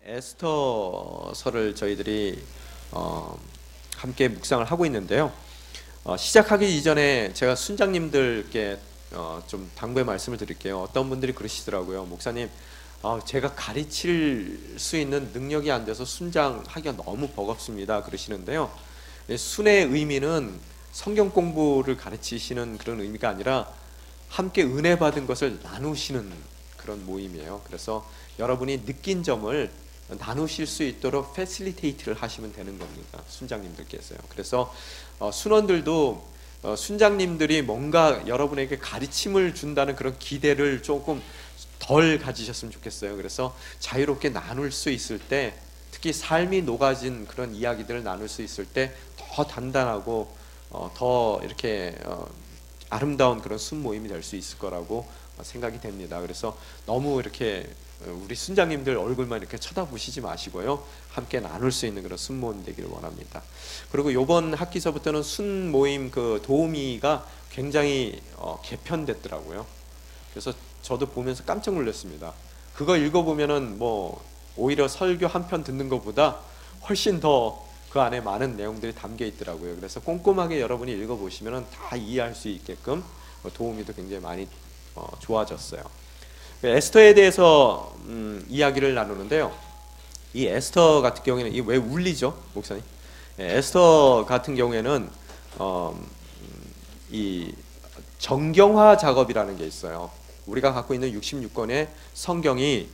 에스더서를 저희들이 함께 묵상을 하고 있는데요. 시작하기 이전에 제가 순장님들께 좀 당부의 말씀을 드릴게요. 어떤 분들이 그러시더라고요. 목사님, 제가 가르칠 수 있는 능력이 안 돼서 순장하기가 너무 버겁습니다. 그러시는데요. 순의 의미는 성경 공부를 가르치시는 그런 의미가 아니라 함께 은혜 받은 것을 나누시는 그런 모임이에요. 그래서 여러분이 느낀 점을 나누실 수 있도록 패실리테이트를 하시면 되는 겁니다. 순장님들께서요. 그래서 순원들도 순장님들이 뭔가 여러분에게 가르침을 준다는 그런 기대를 조금 덜 가지셨으면 좋겠어요. 그래서 자유롭게 나눌 수 있을 때, 특히 삶이 녹아진 그런 이야기들을 나눌 수 있을 때 더 단단하고 더 이렇게 아름다운 그런 순모임이 될 수 있을 거라고 생각이 됩니다. 그래서 너무 이렇게 우리 순장님들 얼굴만 이렇게 쳐다보시지 마시고요, 함께 나눌 수 있는 그런 순모임 되기를 원합니다. 그리고 이번 학기서부터는 순모임 그 도우미가 굉장히 개편됐더라고요. 그래서 저도 보면서 깜짝 놀랐습니다. 그거 읽어보면은 뭐 오히려 설교 한 편 듣는 것보다 훨씬 더 그 안에 많은 내용들이 담겨 있더라고요. 그래서 꼼꼼하게 여러분이 읽어보시면은 다 이해할 수 있게끔 도우미도 굉장히 많이 좋아졌어요. 에스더에 대해서 이야기를 나누는데요. 이 에스더 같은 경우에는, 이 왜 울리죠, 목사님? 에스더 같은 경우에는 이 정경화 작업이라는 게 있어요. 우리가 갖고 있는 66권의 성경이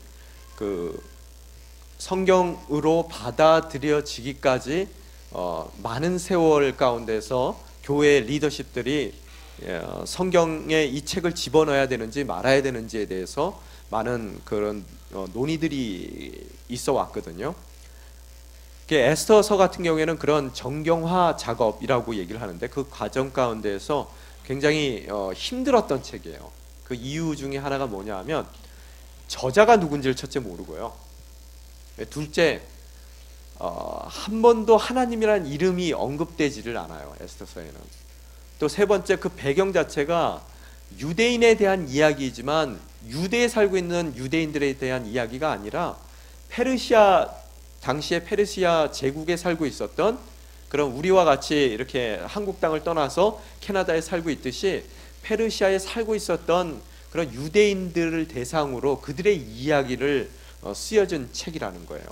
그 성경으로 받아들여지기까지 많은 세월 가운데서 교회 리더십들이 성경에 이 책을 집어넣어야 되는지 말아야 되는지에 대해서 많은 그런 논의들이 있어 왔거든요. 에스더서 같은 경우에는 그런 정경화 작업이라고 얘기를 하는데, 그 과정 가운데에서 굉장히 힘들었던 책이에요. 그 이유 중에 하나가 뭐냐 하면, 저자가 누군지를 첫째 모르고요, 둘째 한 번도 하나님이라는 이름이 언급되지를 않아요, 에스더서에는. 또 세 번째, 그 배경 자체가 유대인에 대한 이야기이지만 유대에 살고 있는 유대인들에 대한 이야기가 아니라 페르시아, 당시에 페르시아 제국에 살고 있었던, 그런 우리와 같이 이렇게 한국 땅을 떠나서 캐나다에 살고 있듯이 페르시아에 살고 있었던 그런 유대인들을 대상으로 그들의 이야기를 쓰여진 책이라는 거예요.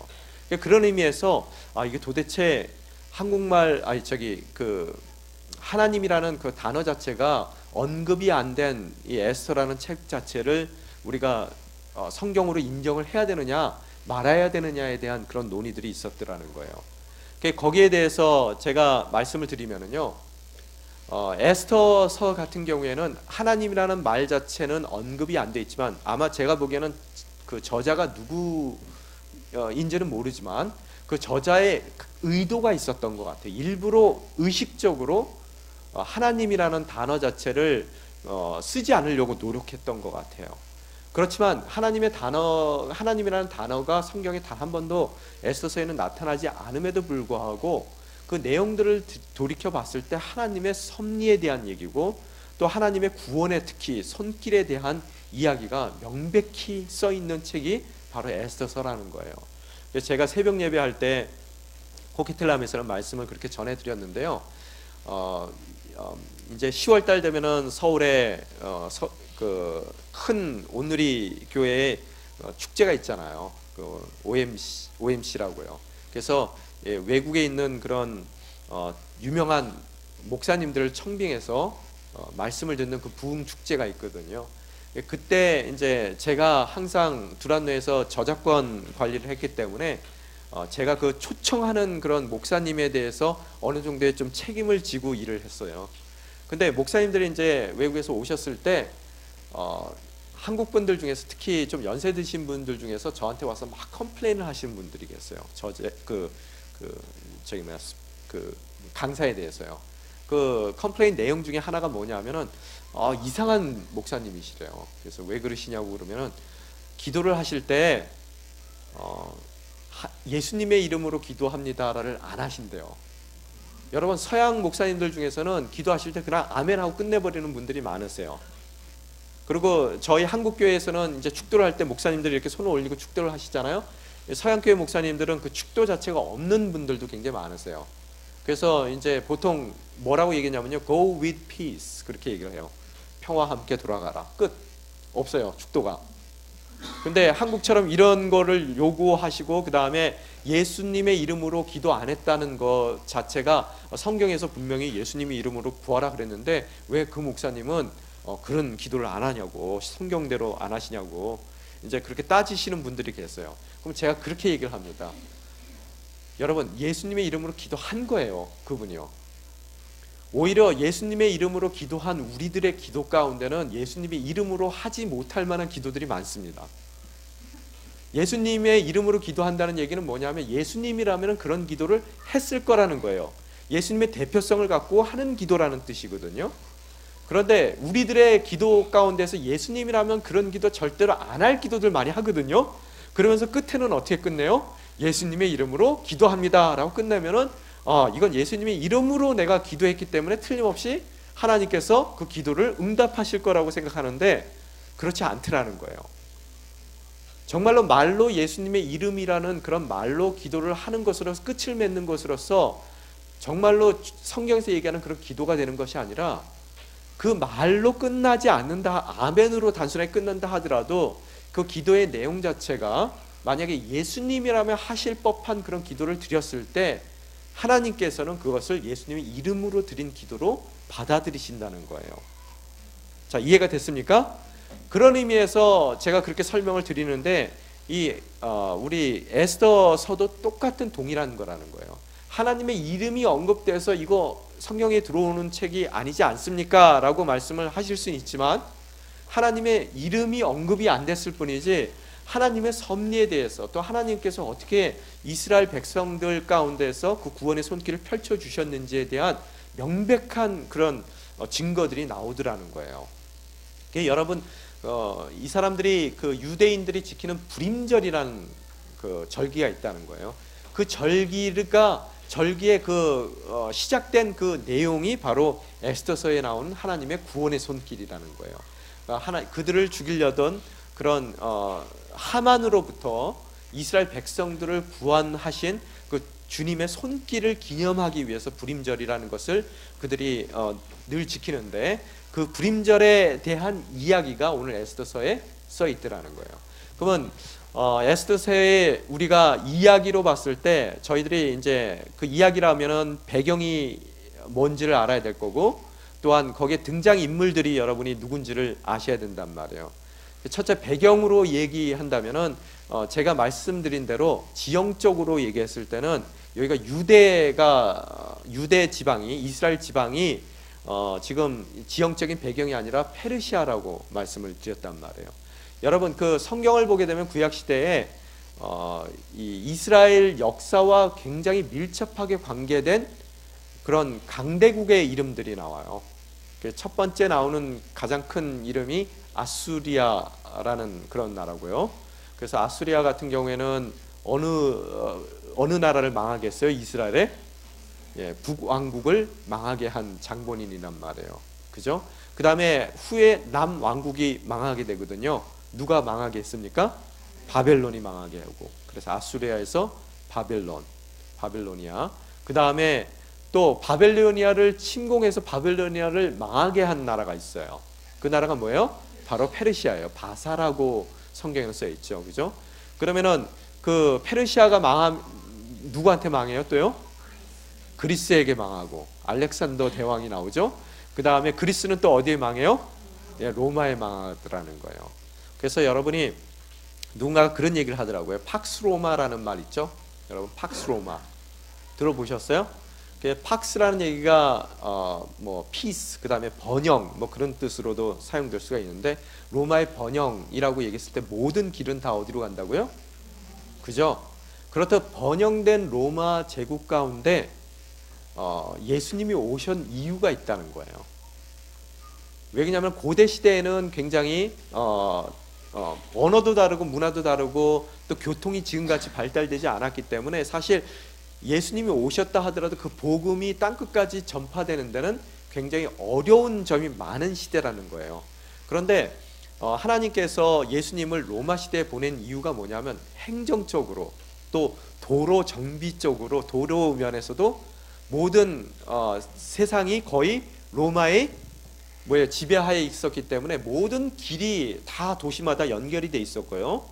그런 의미에서 이게 도대체 한국말, 그 하나님이라는 그 단어 자체가 언급이 안 된 이 에스더라는 책 자체를 우리가 성경으로 인정을 해야 되느냐 말아야 되느냐에 대한 그런 논의들이 있었더라는 거예요. 거기에 대해서 제가 말씀을 드리면은요, 에스더서 같은 경우에는 하나님이라는 말 자체는 언급이 안 돼 있지만, 아마 제가 보기에는 그 저자가 누구인지는 모르지만 그 저자의 의도가 있었던 것 같아요. 일부러 의식적으로 하나님이라는 단어 자체를 쓰지 않으려고 노력했던 것 같아요. 그렇지만 하나님이라는 단어가 성경에 단 한 번도 에스더서에는 나타나지 않음에도 불구하고 그 내용들을 돌이켜 봤을 때 하나님의 섭리에 대한 얘기고, 또 하나님의 구원의, 특히 손길에 대한 이야기가 명백히 써 있는 책이 바로 에스더서라는 거예요. 제가 새벽 예배할 때 코키텔람에서는 말씀을 그렇게 전해드렸는데요. 이제 10월 달 되면은 서울에 그 큰 온누리 교회에 축제가 있잖아요. 그 OMC라고요. 그래서 외국에 있는 그런 유명한 목사님들을 청빙해서 말씀을 듣는 그 부흥 축제가 있거든요. 그때 이제 제가 항상 두란노에서 저작권 관리를 했기 때문에 제가 그 초청하는 그런 목사님에 대해서 어느 정도의 좀 책임을 지고 일을 했어요. 근데 목사님들이 이제 외국에서 오셨을 때 한국 분들 중에서 특히 좀 연세 드신 분들 중에서 저한테 와서 막 컴플레인을 하시는 분들이 계세요. 그 강사에 대해서요. 그 컴플레인 내용 중에 하나가 뭐냐면은 이상한 목사님이시래요. 그래서 왜 그러시냐고 그러면은, 기도를 하실 때 예수님의 이름으로 기도합니다를 안 하신대요. 여러분, 서양 목사님들 중에서는 기도하실 때 그냥 아멘하고 끝내버리는 분들이 많으세요. 그리고 저희 한국 교회에서는 이제 축도를 할 때 목사님들이 이렇게 손을 올리고 축도를 하시잖아요. 서양교회 목사님들은 그 축도 자체가 없는 분들도 굉장히 많으세요. 그래서 이제 보통 뭐라고 얘기하냐면요, go with peace 그렇게 얘기를 해요. 평화와 함께 돌아가라. 끝. 없어요, 축도가. 근데 한국처럼 이런 거를 요구하시고 그 다음에 예수님의 이름으로 기도 안 했다는 것 자체가 성경에서 분명히 예수님의 이름으로 구하라 그랬는데 왜 그 목사님은 그런 기도를 안 하냐고, 성경대로 안 하시냐고 이제 그렇게 따지시는 분들이 계세요. 그럼 제가 그렇게 얘기를 합니다. 여러분, 예수님의 이름으로 기도한 거예요, 그분이요. 오히려 예수님의 이름으로 기도한 우리들의 기도 가운데는 예수님의 이름으로 하지 못할 만한 기도들이 많습니다. 예수님의 이름으로 기도한다는 얘기는 뭐냐면 예수님이라면 그런 기도를 했을 거라는 거예요. 예수님의 대표성을 갖고 하는 기도라는 뜻이거든요. 그런데 우리들의 기도 가운데서 예수님이라면 그런 기도 절대로 안 할 기도들 많이 하거든요. 그러면서 끝에는 어떻게 끝내요? 예수님의 이름으로 기도합니다 라고 끝내면은 이건 예수님의 이름으로 내가 기도했기 때문에 틀림없이 하나님께서 그 기도를 응답하실 거라고 생각하는데 그렇지 않더라는 거예요. 정말로 말로 예수님의 이름이라는 그런 말로 기도를 하는 것으로서 끝을 맺는 것으로서 정말로 성경에서 얘기하는 그런 기도가 되는 것이 아니라 그 말로 끝나지 않는다, 아멘으로 단순하게 끝난다 하더라도 그 기도의 내용 자체가 만약에 예수님이라면 하실 법한 그런 기도를 드렸을 때 하나님께서는 그것을 예수님의 이름으로 드린 기도로 받아들이신다는 거예요. 자, 이해가 됐습니까? 그런 의미에서 제가 그렇게 설명을 드리는데 우리 에스더서도 똑같은 동일한 거라는 거예요. 하나님의 이름이 언급돼서 이거 성경에 들어오는 책이 아니지 않습니까? 라고 말씀을 하실 수는 있지만 하나님의 이름이 언급이 안 됐을 뿐이지 하나님의 섭리에 대해서 또 하나님께서 어떻게 이스라엘 백성들 가운데서 그 구원의 손길을 펼쳐주셨는지에 대한 명백한 그런 증거들이 나오더라는 거예요. 여러분, 이 사람들이 그 유대인들이 지키는 불임절이라는 그 절기가 있다는 거예요. 그 절기의 그 시작된 그 내용이 바로 에스더서에 나오는 하나님의 구원의 손길이라는 거예요. 그들을 죽이려던 그런 하만으로부터 이스라엘 백성들을 구원하신 그 주님의 손길을 기념하기 위해서 불임절이라는 것을 그들이 늘 지키는데 그 불임절에 대한 이야기가 오늘 에스더서에 써 있더라는 거예요. 그러면 에스더서에 우리가 이야기로 봤을 때 저희들이 이제 그 이야기라면은 배경이 뭔지를 알아야 될 거고 또한 거기에 등장 인물들이 여러분이 누군지를 아셔야 된단 말이에요. 첫째, 배경으로 얘기한다면은 제가 말씀드린 대로 지형적으로 얘기했을 때는 여기가 유대 지방이 이스라엘 지방이 지금 지형적인 배경이 아니라 페르시아라고 말씀을 드렸단 말이에요. 여러분, 그 성경을 보게 되면 구약 시대에 이 이스라엘 역사와 굉장히 밀접하게 관계된 그런 강대국의 이름들이 나와요. 첫 번째 나오는 가장 큰 이름이 아수리아라는 그런 나라고요. 그래서 아수리아 같은 경우에는 어느 나라를 망하게 했어요? 이스라엘의 북왕국을 망하게 한 장본인이란 말이에요. 그죠? 그 다음에 후에 남왕국이 망하게 되거든요. 누가 망하게 했습니까? 바벨론이 망하게 하고. 그래서 아수리아에서 바벨로니아. 그 다음에 또 바벨로니아를 침공해서 바벨로니아를 망하게 한 나라가 있어요. 그 나라가 뭐예요? 바로 페르시아예요. 바사라고 성경에 써 있죠. 그죠? 그러면은 그 페르시아가 누구한테 망해요? 또요? 그리스에게 망하고 알렉산더 대왕이 나오죠. 그 다음에 그리스는 또 어디에 망해요? 로마에 망하더라는 거예요. 그래서 여러분이 누군가가 그런 얘기를 하더라고요. 팍스로마라는 말 있죠. 여러분, 팍스로마 들어보셨어요? 팍스라는 얘기가 뭐 피스, 그 다음에 번영, 뭐 그런 뜻으로도 사용될 수가 있는데 로마의 번영이라고 얘기했을 때 모든 길은 다 어디로 간다고요? 그죠? 그렇다고 번영된 로마 제국 가운데 예수님이 오신 이유가 있다는 거예요. 왜냐하면 고대 시대에는 굉장히 언어도 다르고 문화도 다르고 또 교통이 지금같이 발달되지 않았기 때문에 사실 예수님이 오셨다 하더라도 그 복음이 땅끝까지 전파되는 데는 굉장히 어려운 점이 많은 시대라는 거예요. 그런데 하나님께서 예수님을 로마 시대에 보낸 이유가 뭐냐면 행정적으로 또 도로 정비 쪽으로 도로 면에서도 모든 세상이 거의 로마의 지배하에 있었기 때문에 모든 길이 다 도시마다 연결이 돼 있었고요.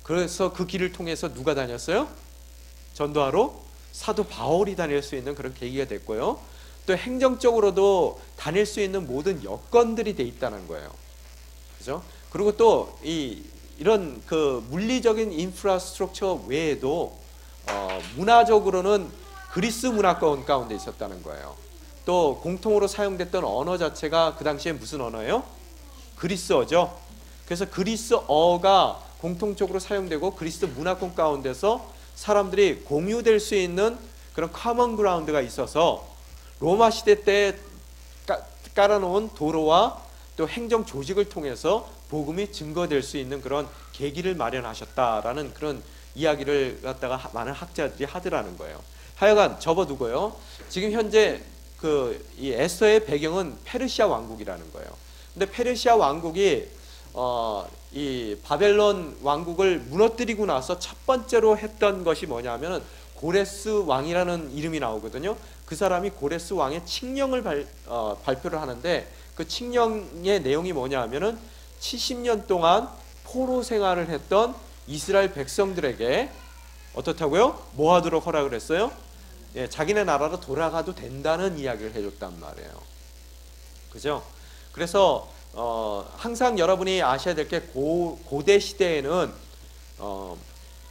그래서 그 길을 통해서 누가 다녔어요? 전도하러 사도 바울이 다닐 수 있는 그런 계기가 됐고요. 또 행정적으로도 다닐 수 있는 모든 여건들이 돼 있다는 거예요. 그죠? 그리고 또 이런 그 물리적인 인프라스트럭처 외에도 문화적으로는 그리스 문화권 가운데 있었다는 거예요. 또 공통으로 사용됐던 언어 자체가 그 당시에 무슨 언어예요? 그리스어죠. 그래서 그리스어가 공통적으로 사용되고 그리스 문화권 가운데서 사람들이 공유될 수 있는 그런 커먼 그라운드가 있어서 로마 시대 때 깔아놓은 도로와 또 행정 조직을 통해서 복음이 증거될 수 있는 그런 계기를 마련하셨다라는 그런 이야기를 갖다가 많은 학자들이 하더라는 거예요. 하여간 접어두고요. 지금 현재 이 에스더의 배경은 페르시아 왕국이라는 거예요. 근데 페르시아 왕국이 이 바벨론 왕국을 무너뜨리고 나서 첫 번째로 했던 것이 뭐냐면은 고레스 왕이라는 이름이 나오거든요. 그 사람이 고레스 왕의 칙령을 발표를 하는데 그 칙령의 내용이 뭐냐면은 70년 동안 포로 생활을 했던 이스라엘 백성들에게 어떻다고요? 뭐 하도록 허락을 했어요? 예, 자기네 나라로 돌아가도 된다는 이야기를 해줬단 말이에요. 그죠? 그래서 항상 여러분이 아셔야 될 게 고대 시대에는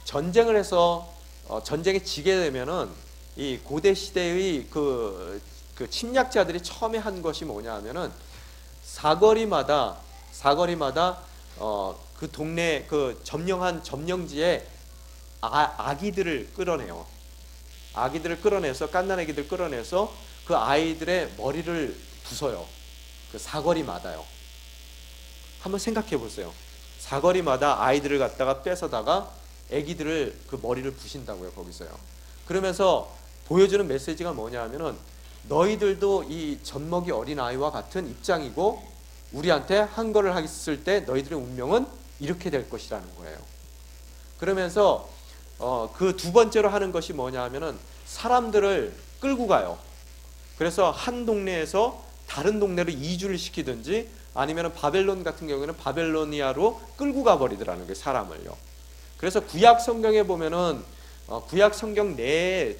전쟁을 해서 전쟁에 지게 되면은 이 고대 시대의 그 침략자들이 처음에 한 것이 뭐냐면은 사거리마다 그 동네 그 점령한 점령지에 아기들을 끌어내요. 아기들을 끌어내서 갓난아기들 끌어내서 그 아이들의 머리를 부숴요. 그 사거리마다요. 한번 생각해 보세요. 사거리마다 아이들을 갖다가 뺏어다가 아기들을 그 머리를 부신다고요. 거기서요. 그러면서 보여주는 메시지가 뭐냐면은 너희들도 이 젖먹이 어린 아이와 같은 입장이고 우리한테 한 거를 했을 때 너희들의 운명은 이렇게 될 것이라는 거예요. 그러면서 그 두 번째로 하는 것이 뭐냐면은 사람들을 끌고 가요. 그래서 한 동네에서 다른 동네로 이주를 시키든지 아니면 바벨론 같은 경우에는 바벨로니아로 끌고 가버리더라는 거예요. 사람을요. 그래서 구약 성경에 보면은 구약 성경 내에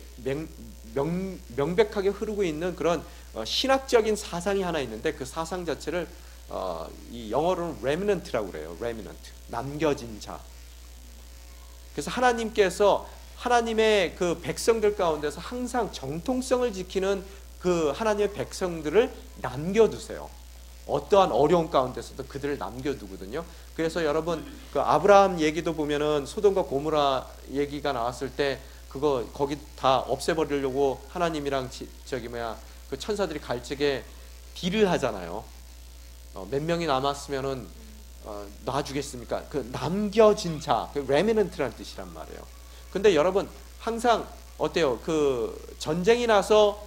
명백하게 흐르고 있는 그런 신학적인 사상이 하나 있는데 그 사상 자체를 이 영어로는 remnant라고 그래요. remnant, 남겨진 자. 그래서 하나님께서 하나님의 그 백성들 가운데서 항상 정통성을 지키는 그 하나님의 백성들을 남겨두세요. 어떠한 어려움 가운데서도 그들을 남겨두거든요. 그래서 여러분 그 아브라함 얘기도 보면은 소돔과 고모라 얘기가 나왔을 때 그거 거기 다 없애버리려고 하나님이랑 그 천사들이 갈 적에 딜을 하잖아요. 몇 명이 남았으면은 놔주겠습니까? 그 남겨진 자, 그 레미넌트라는 뜻이란 말이에요. 근데 여러분 항상 어때요? 그 전쟁이 나서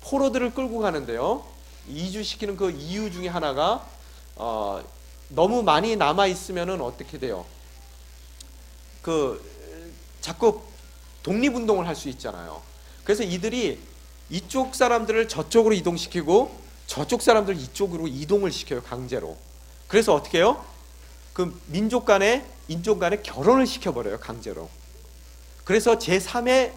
포로들을 끌고 가는데요. 이주시키는 그 이유 중에 하나가 너무 많이 남아 있으면은 어떻게 돼요? 그 자꾸 독립운동을 할 수 있잖아요. 그래서 이들이 이쪽 사람들을 저쪽으로 이동시키고 저쪽 사람들 이쪽으로 이동을 시켜요. 강제로. 그래서 어떻게 해요? 그 민족 간에 인종 간에 결혼을 시켜버려요. 강제로. 그래서 제3의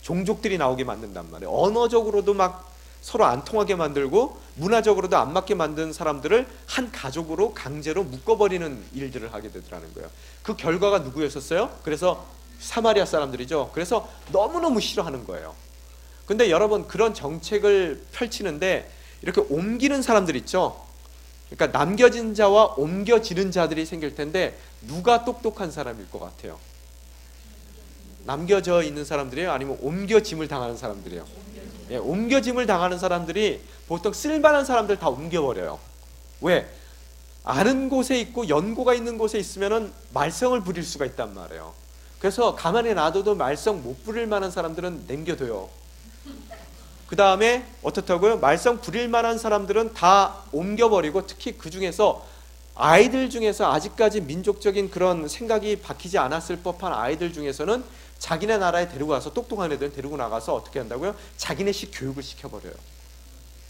종족들이 나오게 만든단 말이에요. 언어적으로도 막 서로 안 통하게 만들고 문화적으로도 안 맞게 만든 사람들을 한 가족으로 강제로 묶어버리는 일들을 하게 되더라는 거예요. 그 결과가 누구였었어요? 그래서 사마리아 사람들이죠. 그래서 너무너무 싫어하는 거예요. 근데 여러분 그런 정책을 펼치는데 이렇게 옮기는 사람들 있죠. 그러니까 남겨진 자와 옮겨지는 자들이 생길 텐데 누가 똑똑한 사람일 것 같아요? 남겨져 있는 사람들이에요? 아니면 옮겨짐을 당하는 사람들이에요? 예, 옮겨짐을 당하는 사람들이 보통 쓸만한 사람들 다 옮겨버려요. 왜? 아는 곳에 있고 연고가 있는 곳에 있으면은 말썽을 부릴 수가 있단 말이에요. 그래서 가만히 놔둬도 말썽 못 부릴 만한 사람들은 남겨둬요. 그 다음에 어떻다고요? 말썽 부릴 만한 사람들은 다 옮겨버리고 특히 그 중에서 아이들 중에서 아직까지 민족적인 그런 생각이 박히지 않았을 법한 아이들 중에서는 자기네 나라에 데리고 가서, 똑똑한 애들 데리고 나가서 어떻게 한다고요? 자기네식 교육을 시켜버려요.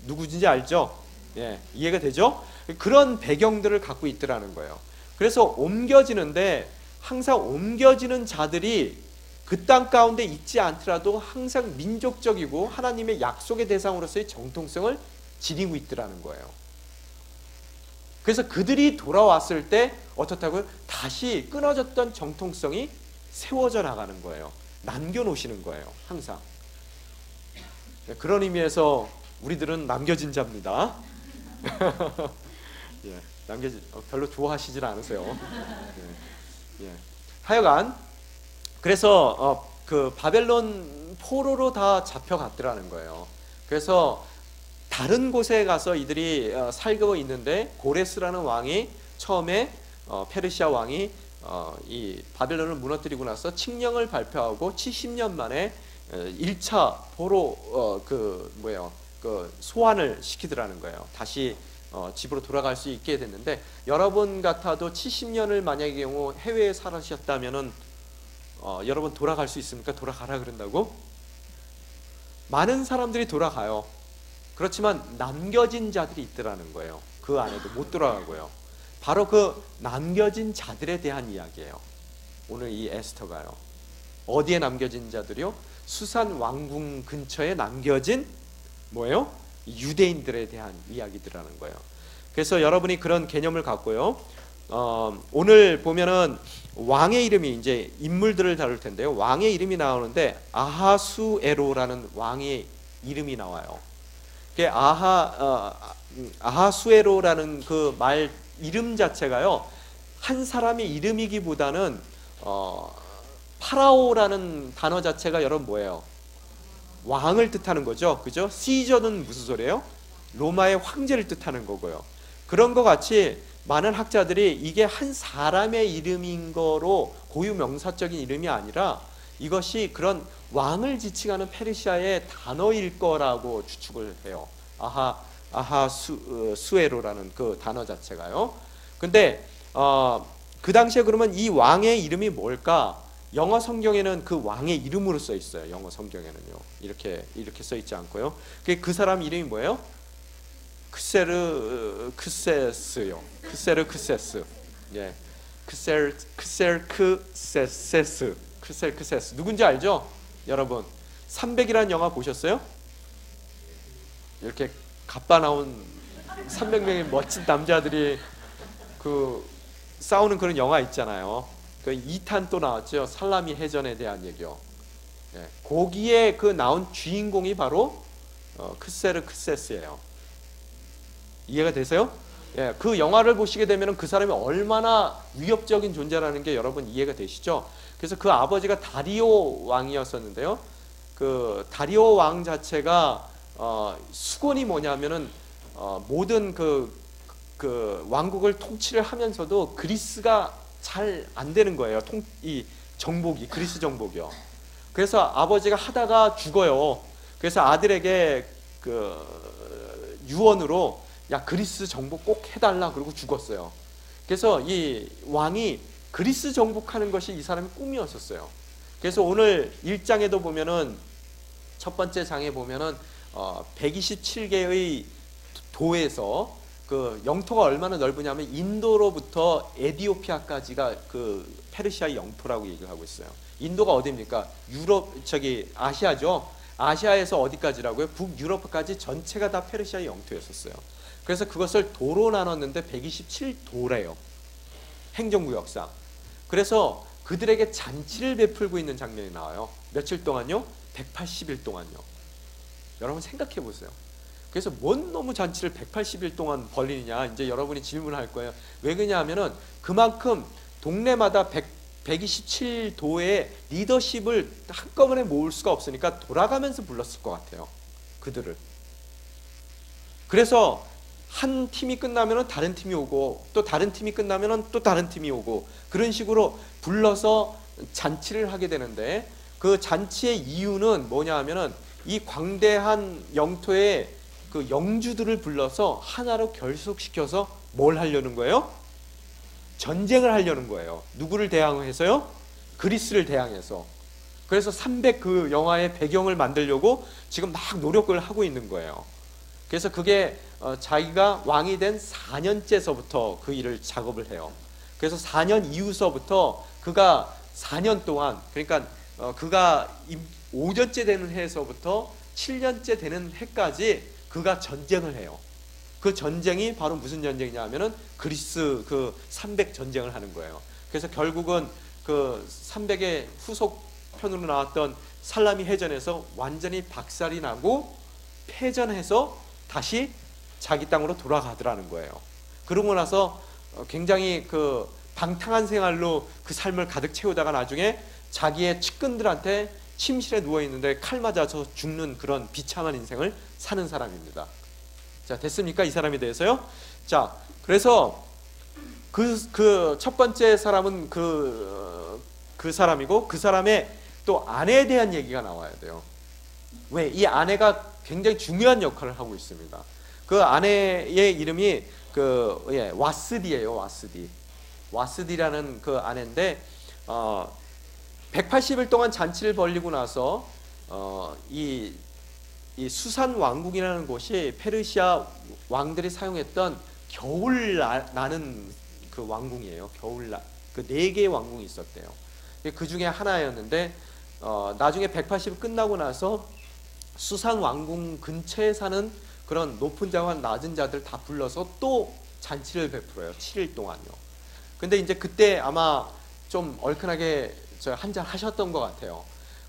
누구든지 알죠? 예, 이해가 되죠? 그런 배경들을 갖고 있더라는 거예요. 그래서 옮겨지는데 항상 옮겨지는 자들이 그 땅 가운데 있지 않더라도 항상 민족적이고 하나님의 약속의 대상으로서의 정통성을 지니고 있더라는 거예요. 그래서 그들이 돌아왔을 때 어떻다고요? 다시 끊어졌던 정통성이 세워져 나가는 거예요. 남겨놓으시는 거예요. 항상. 그런 의미에서 우리들은 남겨진 자입니다. 예, 별로 좋아하시질 않으세요. 예, 예. 하여간 그래서 그 바벨론 포로로 다 잡혀갔더라는 거예요. 그래서 다른 곳에 가서 이들이 살고 있는데 고레스라는 왕이 처음에 페르시아 왕이 이 바벨론을 무너뜨리고 나서 칙령을 발표하고 70년 만에 1차 포로 그 소환을 시키더라는 거예요. 다시 집으로 돌아갈 수 있게 됐는데, 여러분 같아도 70년을 만약의 경우 해외에 살으셨다면은 여러분 돌아갈 수 있습니까? 돌아가라 그런다고? 많은 사람들이 돌아가요. 그렇지만 남겨진 자들이 있더라는 거예요. 그 안에도 못 돌아가고요. 바로 그 남겨진 자들에 대한 이야기예요. 오늘 이 에스터가요. 어디에 남겨진 자들이요? 수산 왕궁 근처에 남겨진 뭐예요? 유대인들에 대한 이야기들이라는 거예요. 그래서 여러분이 그런 개념을 갖고요. 오늘 보면은 왕의 이름이 이제 인물들을 다룰 텐데요. 왕의 이름이 나오는데 아하수에로라는 왕의 이름이 나와요. 아하수에로라는 그 말 이름 자체가요, 한 사람의 이름이기보다는 파라오라는 단어 자체가 여러분 뭐예요? 왕을 뜻하는 거죠. 그죠? 시저는 무슨 소리예요? 로마의 황제를 뜻하는 거고요. 그런 것 같이 많은 학자들이 이게 한 사람의 이름인 거로 고유 명사적인 이름이 아니라 이것이 그런 왕을 지칭하는 페르시아의 단어일 거라고 추측을 해요. 아하수에로라는 그 단어 자체가요. 근데 그 당시에 그러면 이 왕의 이름이 뭘까? 영어 성경에는 그 왕의 이름으로 써 있어요. 영어 성경에는요. 이렇게 써 있지 않고요. 그 사람 이름이 뭐예요? 크세르크세스요. 크세르크세스. 예. 크세르크세스. 누군지 알죠? 여러분. 300이라는 영화 보셨어요? 이렇게 갑바 나온 300명의 멋진 남자들이 그 싸우는 그런 영화 있잖아요. 그 2탄 또 나왔죠. 살라미 해전에 대한 얘기요. 예. 거기에 그 나온 주인공이 바로 크세르크세스예요. 이해가 되세요? 예, 그 영화를 보시게 되면 그 사람이 얼마나 위협적인 존재라는 게 여러분 이해가 되시죠? 그래서 그 아버지가 다리오 왕이었었는데요. 그 다리오 왕 자체가 수건이 뭐냐면은 모든 그 왕국을 통치를 하면서도 그리스가 잘 안 되는 거예요. 이 정복이, 그리스 정복이요. 그래서 아버지가 하다가 죽어요. 그래서 아들에게 그 유언으로 야, 그리스 정복 꼭 해달라 그러고 죽었어요. 그래서 이 왕이 그리스 정복하는 것이 이 사람의 꿈이었었어요. 그래서 오늘 1장에도 보면은 첫 번째 장에 보면은 127개의 도에서 그 영토가 얼마나 넓으냐면 인도로부터 에디오피아까지가 그 페르시아의 영토라고 얘기를 하고 있어요. 인도가 어디입니까? 아시아죠. 아시아에서 어디까지라고요? 북유럽까지 전체가 다 페르시아의 영토였었어요. 그래서 그것을 도로 나눴는데 127도래요. 행정구역상. 그래서 그들에게 잔치를 베풀고 있는 장면이 나와요. 며칠 동안요? 180일 동안요. 여러분 생각해 보세요. 그래서 뭔 놈의 잔치를 180일 동안 벌리느냐 이제 여러분이 질문할 거예요. 왜 그러냐 하면은 그만큼 동네마다 127도의 리더십을 한꺼번에 모을 수가 없으니까 돌아가면서 불렀을 것 같아요. 그들을. 그래서 한 팀이 끝나면은 다른 팀이 오고 또 다른 팀이 끝나면은 또 다른 팀이 오고 그런 식으로 불러서 잔치를 하게 되는데 그 잔치의 이유는 뭐냐 하면은 이 광대한 영토에 그 영주들을 불러서 하나로 결속시켜서 뭘 하려는 거예요? 전쟁을 하려는 거예요. 누구를 대항해서요? 그리스를 대항해서. 그래서 300 그 영화의 배경을 만들려고 지금 막 노력을 하고 있는 거예요. 그래서 그게 자기가 왕이 된 4년째서부터 그 일을 작업을 해요. 그래서 4년 이후서부터 그가 4년 동안, 그러니까 그가 5년째 되는 해에서부터 7년째 되는 해까지 그가 전쟁을 해요. 그 전쟁이 바로 무슨 전쟁이냐 하면은 그리스 그 300 전쟁을 하는 거예요. 그래서 결국은 그 300의 후속편으로 나왔던 살라미 해전에서 완전히 박살이 나고 패전해서 다시 자기 땅으로 돌아가더라는 거예요. 그러고 나서 굉장히 그 방탕한 생활로 그 삶을 가득 채우다가 나중에 자기의 측근들한테 침실에 누워 있는데 칼 맞아서 죽는 그런 비참한 인생을 사는 사람입니다. 자, 됐습니까? 이 사람에 대해서요. 자, 그래서 그 첫 번째 사람은 그 사람이고, 그 사람의 또 아내에 대한 얘기가 나와야 돼요. 왜? 이 아내가 굉장히 중요한 역할을 하고 있습니다. 그 아내의 이름이 와스디예요. 와스디라는 그 아내인데 180일 동안 잔치를 벌리고 나서 이 수산 왕국이라는 곳이 페르시아 왕들이 사용했던 겨울 나는 그 왕궁이에요. 그 4개의 왕궁이 있었대요. 그 중에 하나였는데 나중에 180일 끝나고 나서 수산 왕궁 근처에 사는 그런 높은 자와 낮은 자들 다 불러서 또 잔치를 베풀어요. 7일 동안요. 근데 이제 그때 아마 좀 얼큰하게 한잔 하셨던 것 같아요.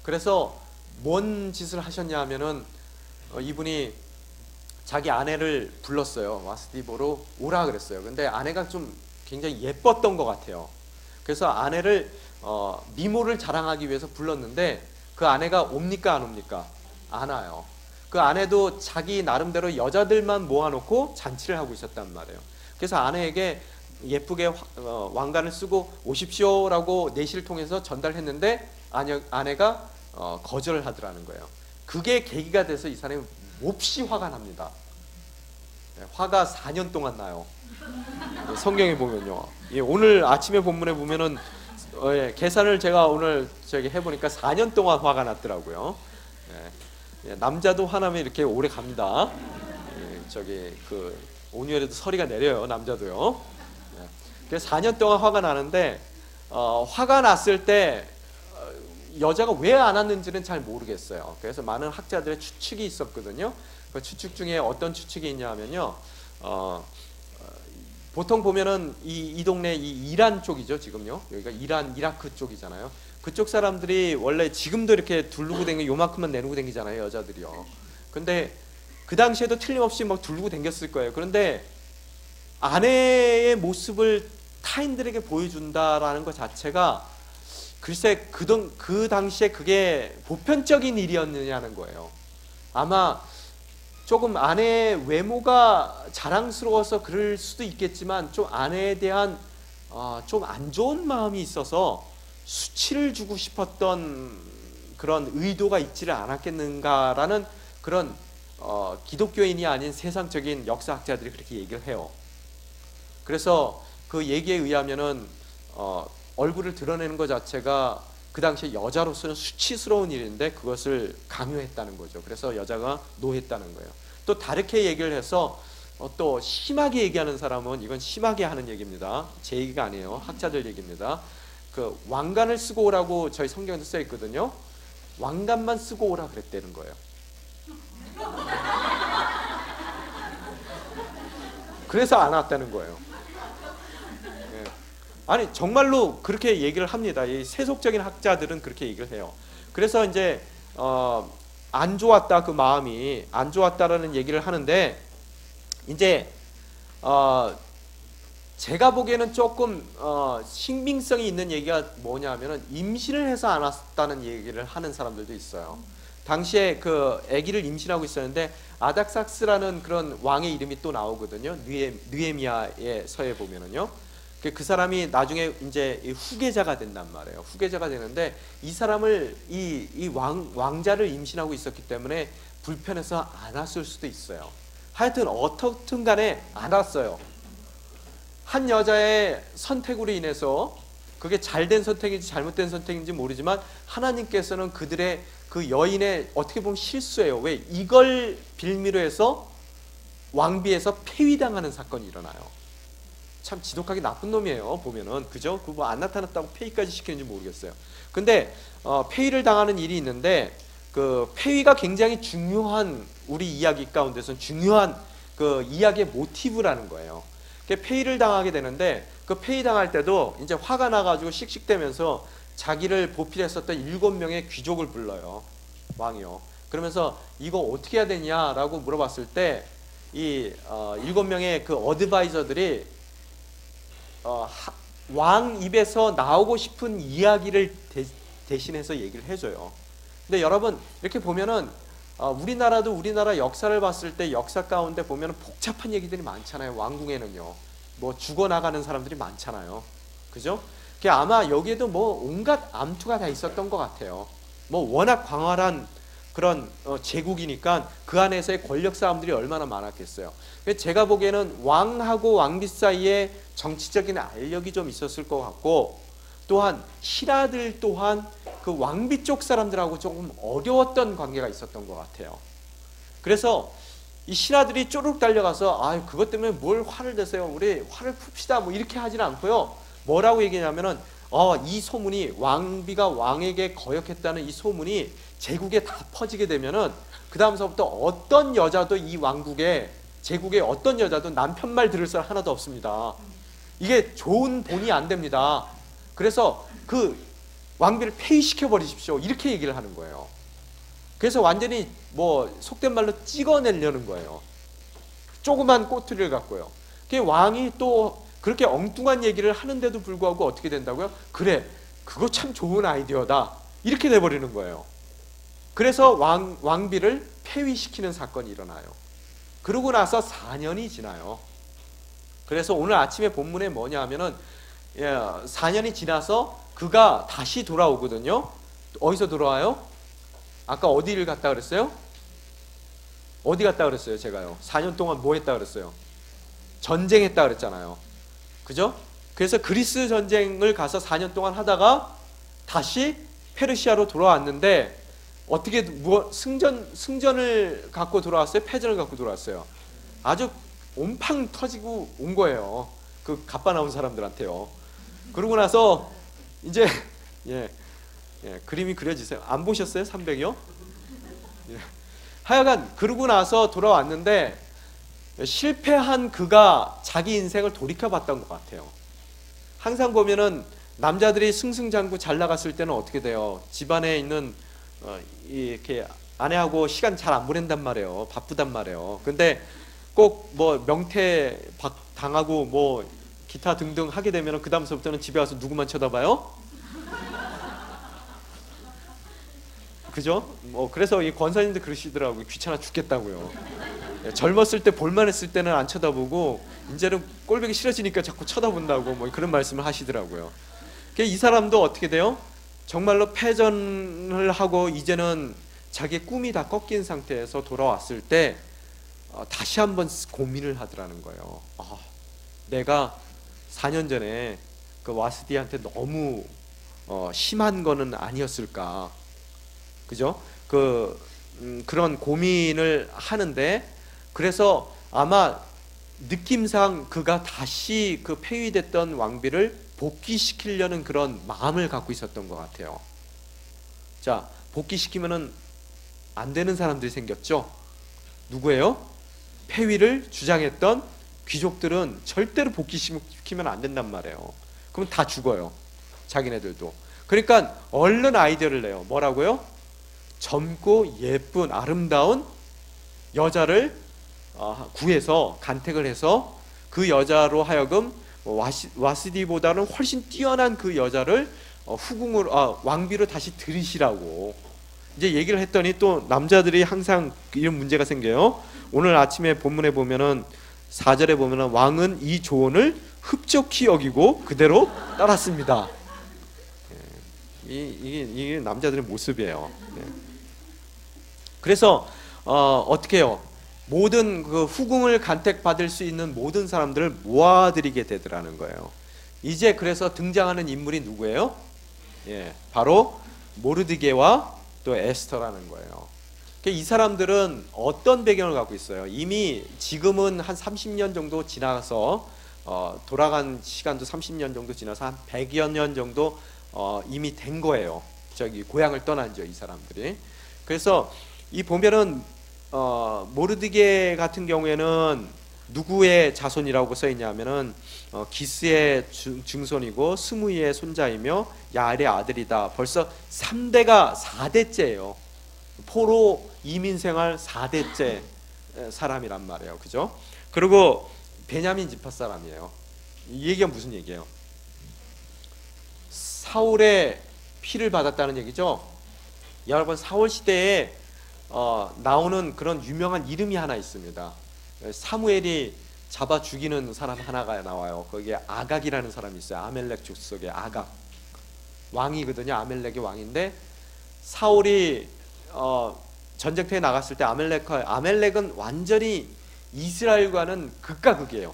그래서 뭔 짓을 하셨냐 하면은 이분이 자기 아내를 불렀어요. 와스디보로 오라 그랬어요. 근데 아내가 좀 굉장히 예뻤던 것 같아요. 그래서 아내를 미모를 자랑하기 위해서 불렀는데 그 아내가 옵니까 안 옵니까? 안 와요. 그 아내도 자기 나름대로 여자들만 모아놓고 잔치를 하고 있었단 말이에요. 그래서 아내에게 예쁘게 왕관을 쓰고 오십시오라고 내시를 통해서 전달했는데 아내가 거절을 하더라는 거예요. 그게 계기가 돼서 이 사람이 몹시 화가 납니다. 화가 4년 동안 나요. 성경에 보면요. 오늘 아침에 본문에 보면은 계산을 제가 오늘 해보니까 4년 동안 화가 났더라고요. 남자도 화나면 이렇게 오래 갑니다. 그 온유에도 서리가 내려요. 남자도요. 그래서 4년 동안 화가 나는데 화가 났을 때 여자가 왜 안 왔는지는 잘 모르겠어요. 그래서 많은 학자들의 추측이 있었거든요. 그 추측 중에 어떤 추측이 있냐면요. 보통 보면은 이 동네 이 이란 쪽이죠. 지금요. 여기가 이라크 쪽이잖아요. 그쪽 사람들이 원래 지금도 이렇게 두르고 다니고 요만큼만 내놓고 다니잖아요. 여자들이요. 근데 그 당시에도 틀림없이 막 두르고 다녔을 거예요. 그런데 아내의 모습을 타인들에게 보여준다라는 것 자체가 글쎄 그 당시에 그게 보편적인 일이었느냐는 거예요. 아마 조금 아내의 외모가 자랑스러워서 그럴 수도 있겠지만 좀 아내에 대한 좀 안 좋은 마음이 있어서 수치를 주고 싶었던 그런 의도가 있지를 않았겠는가라는 그런 기독교인이 아닌 세상적인 역사학자들이 그렇게 얘기를 해요. 그래서 그 얘기에 의하면은 얼굴을 드러내는 것 자체가 그 당시에 여자로서는 수치스러운 일인데 그것을 강요했다는 거죠. 그래서 여자가 노했다는 거예요. 또 다르게 얘기를 해서 또 심하게 얘기하는 사람은 이건 심하게 하는 얘기입니다. 제 얘기가 아니에요. 학자들 얘기입니다. 그 왕관을 쓰고 오라고 저희 성경에도 써 있거든요. 왕관만 쓰고 오라 그랬다는 거예요. 그래서 안 왔다는 거예요. 아니 정말로 그렇게 얘기를 합니다. 이 세속적인 학자들은 그렇게 얘기를 해요. 그래서 이제 안 좋았다, 그 마음이 안 좋았다라는 얘기를 하는데 이제 제가 보기에는 조금 신빙성이 있는 얘기가 뭐냐면은 임신을 해서 안 왔다는 얘기를 하는 사람들도 있어요. 당시에 그 아기를 임신하고 있었는데 아닥삭스라는 그런 왕의 이름이 또 나오거든요. 느헤미야의 서에 보면은요. 그 사람이 나중에 이제 후계자가 된단 말이에요. 후계자가 되는데 이 사람을 이 왕자를 임신하고 있었기 때문에 불편해서 안 왔을 수도 있어요. 하여튼 어떻든 간에 안 왔어요. 한 여자의 선택으로 인해서 그게 잘된 선택인지 잘못된 선택인지 모르지만 하나님께서는 그들의 그 여인의 어떻게 보면 실수예요. 왜? 이걸 빌미로 해서 왕비에서 폐위당하는 사건이 일어나요. 참 지독하게 나쁜 놈이에요. 보면은 그죠? 그 뭐 안 나타났다고 폐위까지 시키는지 모르겠어요. 근데 폐위를 당하는 일이 있는데 그 폐위가 굉장히 중요한 우리 이야기 가운데서는 중요한 그 이야기의 모티브라는 거예요. 폐위를 당하게 되는데 그 폐위 당할 때도 이제 화가 나가지고 씩씩대면서 자기를 보필했었던 7명의 귀족을 불러요. 왕이요. 그러면서 이거 어떻게 해야 되냐라고 물어봤을 때 이 7명의 그 어드바이저들이 왕 입에서 나오고 싶은 이야기를 대신해서 얘기를 해줘요. 근데 여러분 이렇게 보면은 우리나라도 우리나라 역사를 봤을 때 역사 가운데 보면은 복잡한 얘기들이 많잖아요. 왕궁에는요. 뭐 죽어나가는 사람들이 많잖아요. 그죠? 아마 여기에도 뭐 온갖 암투가 다 있었던 것 같아요. 뭐 워낙 광활한 그런 제국이니까 그 안에서의 권력 싸움들이 얼마나 많았겠어요. 제가 보기에는 왕하고 왕비 사이에 정치적인 알력이 좀 있었을 것 같고, 또한 신하들 또한 그 왕비 쪽 사람들하고 조금 어려웠던 관계가 있었던 것 같아요. 그래서 이 신하들이 쪼르륵 달려가서 그것 때문에 뭘 화를 내세요, 우리 화를 풉시다 뭐 이렇게 하지는 않고요. 뭐라고 얘기냐면은 이 소문이 왕비가 왕에게 거역했다는 이 소문이 제국에 다 퍼지게 되면은 그 다음서부터 어떤 여자도 이 왕국에 제국의 어떤 여자도 남편 말 들을 사람 하나도 없습니다. 이게 좋은 본이 안 됩니다. 그래서 그 왕비를 폐위시켜 버리십시오 이렇게 얘기를 하는 거예요. 그래서 완전히 뭐 속된 말로 찍어내려는 거예요. 조그만 꼬투리를 갖고요. 왕이 또 그렇게 엉뚱한 얘기를 하는데도 불구하고 어떻게 된다고요? 그래, 그거 참 좋은 아이디어다 이렇게 돼버리는 거예요. 그래서 왕비를 폐위시키는 사건이 일어나요. 그러고 나서 4년이 지나요. 그래서 오늘 아침에 본문에 뭐냐 하면은 4년이 지나서 그가 다시 돌아오거든요. 어디서 돌아와요? 아까 어디를 갔다 그랬어요? 어디 갔다 그랬어요? 제가요. 4년 동안 뭐 했다 그랬어요? 전쟁했다 그랬잖아요. 그죠? 그래서 그리스 전쟁을 가서 4년 동안 하다가 다시 페르시아로 돌아왔는데 어떻게 승전을 갖고 돌아왔어요? 패전을 갖고 돌아왔어요. 아주 온팡 터지고 온 거예요. 그 갑바 나온 사람들한테요. 그러고 나서 이제 그림이 그려지세요. 안 보셨어요? 300이요? 하여간 그러고 나서 돌아왔는데 실패한 그가 자기 인생을 돌이켜봤던 것 같아요. 항상 보면은 남자들이 승승장구 잘 나갔을 때는 어떻게 돼요? 집안에 있는 이렇게 아내하고 시간 잘 안 보낸단 말이에요. 바쁘단 말이에요. 근데 꼭 뭐 명태 당하고 뭐 기타 등등 하게 되면 그 다음서부터는 집에 와서 누구만 쳐다봐요? 그죠? 그래서 이 권사님들 그러시더라고요. 귀찮아 죽겠다고요. 젊었을 때 볼만 했을 때는 안 쳐다보고 이제는 꼴보기 싫어지니까 자꾸 쳐다본다고 뭐 그런 말씀을 하시더라고요. 이 사람도 어떻게 돼요? 정말로 패전을 하고 이제는 자기의 꿈이 다 꺾인 상태에서 돌아왔을 때 다시 한번 고민을 하더라는 거예요. 내가 4년 전에 그 와스디한테 너무 심한 거는 아니었을까? 그죠? 그런 고민을 하는데, 그래서 아마 느낌상 그가 다시 그 폐위됐던 왕비를 복귀시키려는 그런 마음을 갖고 있었던 것 같아요. 자, 복귀시키면은 안 되는 사람들이 생겼죠. 누구예요? 폐위를 주장했던 귀족들은 절대로 복귀시키면 안 된단 말이에요. 그럼 다 죽어요. 자기네들도. 그러니까 얼른 아이디어를 내요. 뭐라고요? 젊고 예쁜 아름다운 여자를 구해서 간택을 해서 그 여자로 하여금 와스디보다는 훨씬 뛰어난 그 여자를 후궁으로 왕비로 다시 들이시라고 이제 얘기를 했더니 또 남자들이 항상 이런 문제가 생겨요. 오늘 아침에 본문에 보면은 4절에 보면은 왕은 이 조언을 흡족히 여기고 그대로 따랐습니다. 이게 남자들의 모습이에요. 그래서 어떻게 해요? 모든 그 후궁을 간택받을 수 있는 모든 사람들을 모아들이게 되더라는 거예요. 이제 그래서 등장하는 인물이 누구예요? 예, 바로 모르드게와 또 에스터라는 거예요. 이 사람들은 어떤 배경을 갖고 있어요? 이미 지금은 한 30년 정도 지나서 돌아간 시간도 30년 정도 지나서 한 100여 년 정도 이미 된 거예요. 저기 고향을 떠난죠, 이 사람들이. 그래서 이 보면은 모르드게 같은 경우에는 누구의 자손이라고 써 있냐면은 기스의 증손이고 스무이의 손자이며 야알의 아들이다. 벌써 3대가 4대째예요. 포로 이민 생활 4대째 사람이란 말이에요. 그죠? 그리고 베냐민 지파 사람이에요. 이 얘기가 무슨 얘기예요? 사울의 피를 받았다는 얘기죠. 여러분, 사울 시대에 나오는 그런 유명한 이름이 하나 있습니다. 사무엘이 잡아 죽이는 사람 하나가 나와요. 거기에 아각이라는 사람이 있어요. 아멜렉 족속의 아각 왕이거든요. 아멜렉의 왕인데 사울이 전쟁터에 나갔을 때 아멜렉은 완전히 이스라엘과는 극과 극이에요.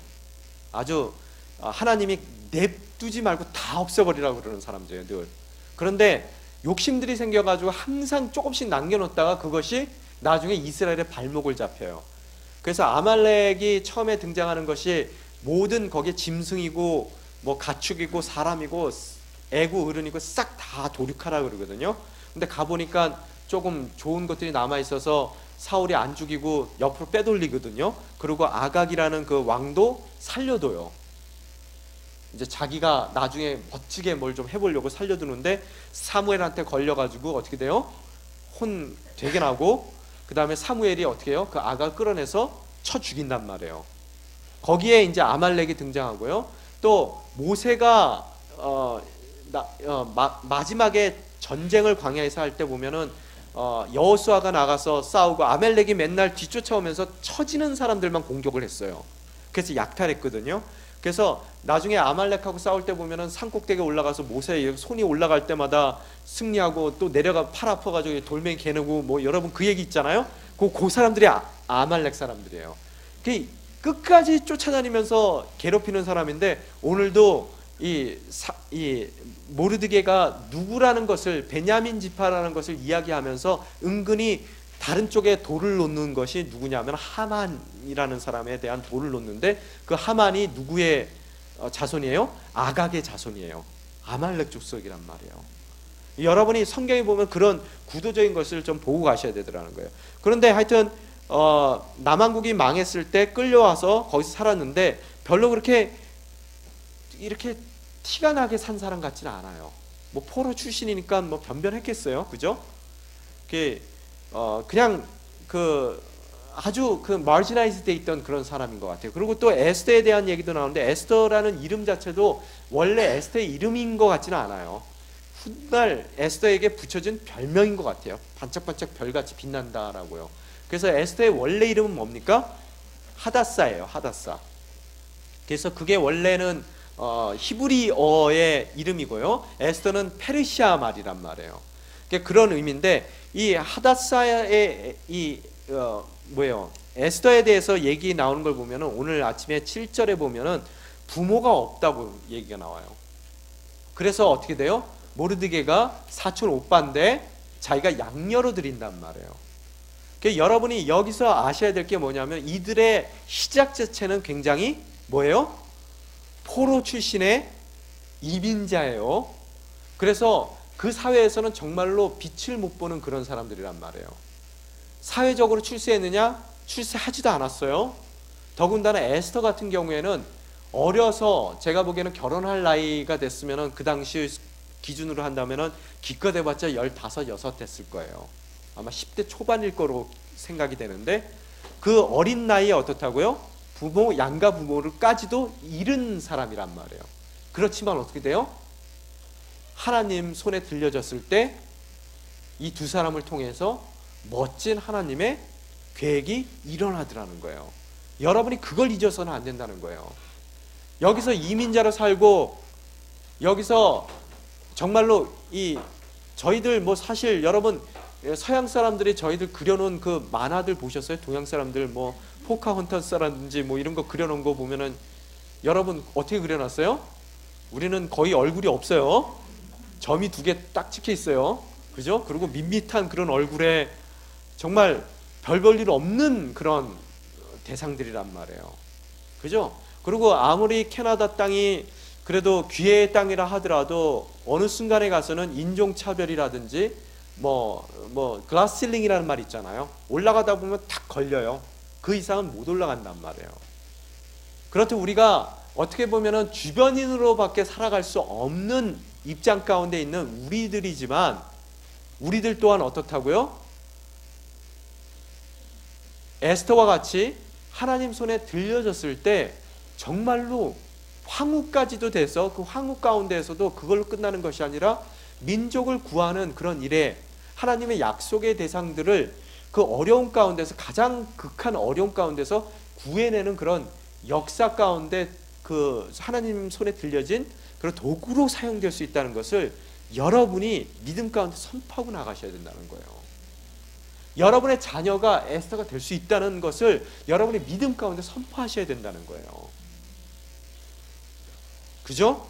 아주 하나님이 냅두지 말고 다 없애버리라고 그러는 사람들이에요, 늘. 그런데 욕심들이 생겨가지고 항상 조금씩 남겨놓다가 그것이 나중에 이스라엘의 발목을 잡혀요. 그래서 아말렉이 처음에 등장하는 것이 모든 거기에 짐승이고 뭐 가축이고 사람이고 애고 어른이고 싹 다 도륙하라 그러거든요. 근데 가보니까 조금 좋은 것들이 남아있어서 사울이 안 죽이고 옆으로 빼돌리거든요. 그리고 아각이라는 그 왕도 살려둬요. 이제 자기가 나중에 멋지게 뭘 좀 해보려고 살려두는데 사무엘한테 걸려가지고 어떻게 돼요? 혼 되게 나고 그 다음에 사무엘이 어떻게 해요? 그 아각을 끌어내서 쳐 죽인단 말이에요. 거기에 이제 아말렉이 등장하고요. 또 모세가 마지막에 전쟁을 광야에서 할 때 보면은 여호수아가 나가서 싸우고 아말렉이 맨날 뒤쫓아오면서 처지는 사람들만 공격을 했어요. 그래서 약탈했거든요. 그래서 나중에 아말렉하고 싸울 때 보면은 산꼭대기에 올라가서 모세의 손이 올라갈 때마다 승리하고 또 내려가 팔 아파가지고 돌멩이 개누고 뭐 여러분 그 얘기 있잖아요. 그 사람들이 아말렉 사람들이에요. 끝까지 쫓아다니면서 괴롭히는 사람인데 오늘도 이 모르드게가 누구라는 것을 베냐민 지파라는 것을 이야기하면서 은근히 다른 쪽에 돌을 놓는 것이 누구냐면 하만이라는 사람에 대한 돌을 놓는데 그 하만이 누구의 자손이에요? 아각의 자손이에요. 아말렉 족속이란 말이에요. 여러분이 성경에 보면 그런 구도적인 것을 좀 보고 가셔야 되더라는 거예요. 그런데 하여튼 남한국이 망했을 때 끌려와서 거기서 살았는데 별로 그렇게 이렇게 티가 나게 산 사람 같지는 않아요. 뭐 포로 출신이니까 뭐 변변했겠어요, 그죠? 그냥 아주 마지나이즈 돼 있던 그런 사람인 것 같아요. 그리고 또 에스더에 대한 얘기도 나오는데 에스더라는 이름 자체도 원래 에스더의 이름인 것 같지는 않아요. 훗날 에스더에게 붙여진 별명인 것 같아요. 반짝반짝 별같이 빛난다라고요. 그래서 에스더의 원래 이름은 뭡니까? 하다사예요. 하다사. 그래서 그게 원래는 히브리어의 이름이고요. 에스더는 페르시아 말이란 말이에요. 그런 의미인데 이 하다사의 에스더에 대해서 얘기 나오는 걸 보면은 오늘 아침에 7절에 보면은 부모가 없다고 얘기가 나와요. 그래서 어떻게 돼요? 모르드게가 사촌 오빠인데 자기가 양녀로 드린단 말이에요. 여러분이 여기서 아셔야 될 게 뭐냐면 이들의 시작 자체는 굉장히 뭐예요? 포로 출신의 이민자예요. 그래서 그 사회에서는 정말로 빛을 못 보는 그런 사람들이란 말이에요. 사회적으로 출세했느냐? 출세하지도 않았어요. 더군다나 에스더 같은 경우에는 어려서 제가 보기에는 결혼할 나이가 됐으면 그 당시 기준으로 한다면 기껏 해봤자 15, 6 됐을 거예요. 아마 10대 초반일 거로 생각이 되는데 그 어린 나이에 어떻다고요? 양가 부모를까지도 잃은 사람이란 말이에요. 그렇지만 어떻게 돼요? 하나님 손에 들려졌을 때 이 두 사람을 통해서 멋진 하나님의 계획이 일어나더라는 거예요. 여러분이 그걸 잊어서는 안 된다는 거예요. 여기서 이민자로 살고 여기서 정말로 저희들 뭐 사실 여러분 서양 사람들이 저희들 그려놓은 그 만화들 보셨어요? 동양 사람들 뭐 포카혼타스라든지 뭐 이런 거 그려놓은 거 보면은 여러분 어떻게 그려놨어요? 우리는 거의 얼굴이 없어요. 점이 2개 딱 찍혀 있어요. 그죠? 그리고 밋밋한 그런 얼굴에 정말 별 볼 일 없는 그런 대상들이란 말이에요. 그죠? 그리고 아무리 캐나다 땅이 그래도 귀의 땅이라 하더라도 어느 순간에 가서는 인종차별이라든지 글라스 실링이라는 말 있잖아요. 올라가다 보면 탁 걸려요. 그 이상은 못 올라간단 말이에요. 그렇다고 우리가 어떻게 보면은 주변인으로밖에 살아갈 수 없는 입장 가운데 있는 우리들이지만 우리들 또한 어떻다고요? 에스더와 같이 하나님 손에 들려졌을 때 정말로 황후까지도 돼서 그 황후 가운데에서도 그걸로 끝나는 것이 아니라 민족을 구하는 그런 일에 하나님의 약속의 대상들을 그 어려움 가운데서 가장 극한 어려움 가운데서 구해내는 그런 역사 가운데 그 하나님 손에 들려진 그런 도구로 사용될 수 있다는 것을 여러분이 믿음 가운데 선포하고 나가셔야 된다는 거예요. 여러분의 자녀가 에스더가 될 수 있다는 것을 여러분의 믿음 가운데 선포하셔야 된다는 거예요. 그죠?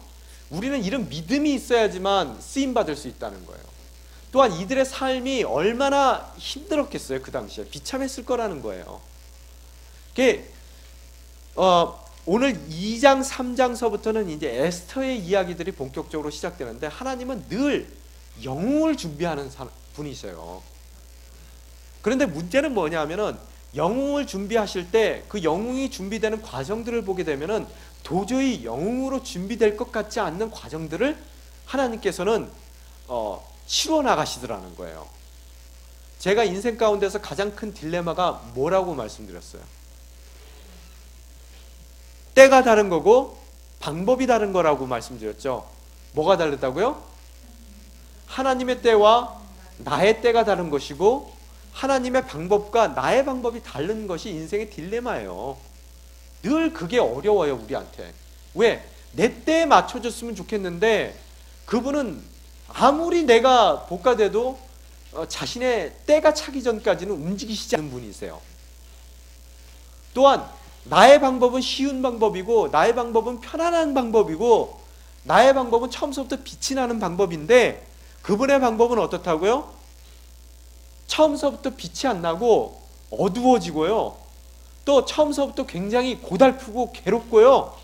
우리는 이런 믿음이 있어야지만 쓰임받을 수 있다는 거예요. 또한 이들의 삶이 얼마나 힘들었겠어요. 그 당시에 비참했을 거라는 거예요. 오늘 2장 3장서부터는 이제 에스더의 이야기들이 본격적으로 시작되는데 하나님은 늘 영웅을 준비하는 분이세요. 그런데 문제는 뭐냐면은 영웅을 준비하실 때 그 영웅이 준비되는 과정들을 보게 되면은 도저히 영웅으로 준비될 것 같지 않는 과정들을 하나님께서는 치러 나가시더라는 거예요. 제가 인생 가운데서 가장 큰 딜레마가 뭐라고 말씀드렸어요? 때가 다른 거고 방법이 다른 거라고 말씀드렸죠. 뭐가 다르다고요? 하나님의 때와 나의 때가 다른 것이고 하나님의 방법과 나의 방법이 다른 것이 인생의 딜레마예요. 늘 그게 어려워요, 우리한테. 왜? 내 때에 맞춰줬으면 좋겠는데 그분은 아무리 내가 복가돼도 자신의 때가 차기 전까지는 움직이시지 않는 분이세요. 또한 나의 방법은 쉬운 방법이고 나의 방법은 편안한 방법이고 나의 방법은 처음부터 빛이 나는 방법인데 그분의 방법은 어떻다고요? 처음부터 빛이 안 나고 어두워지고요. 또 처음부터 굉장히 고달프고 괴롭고요.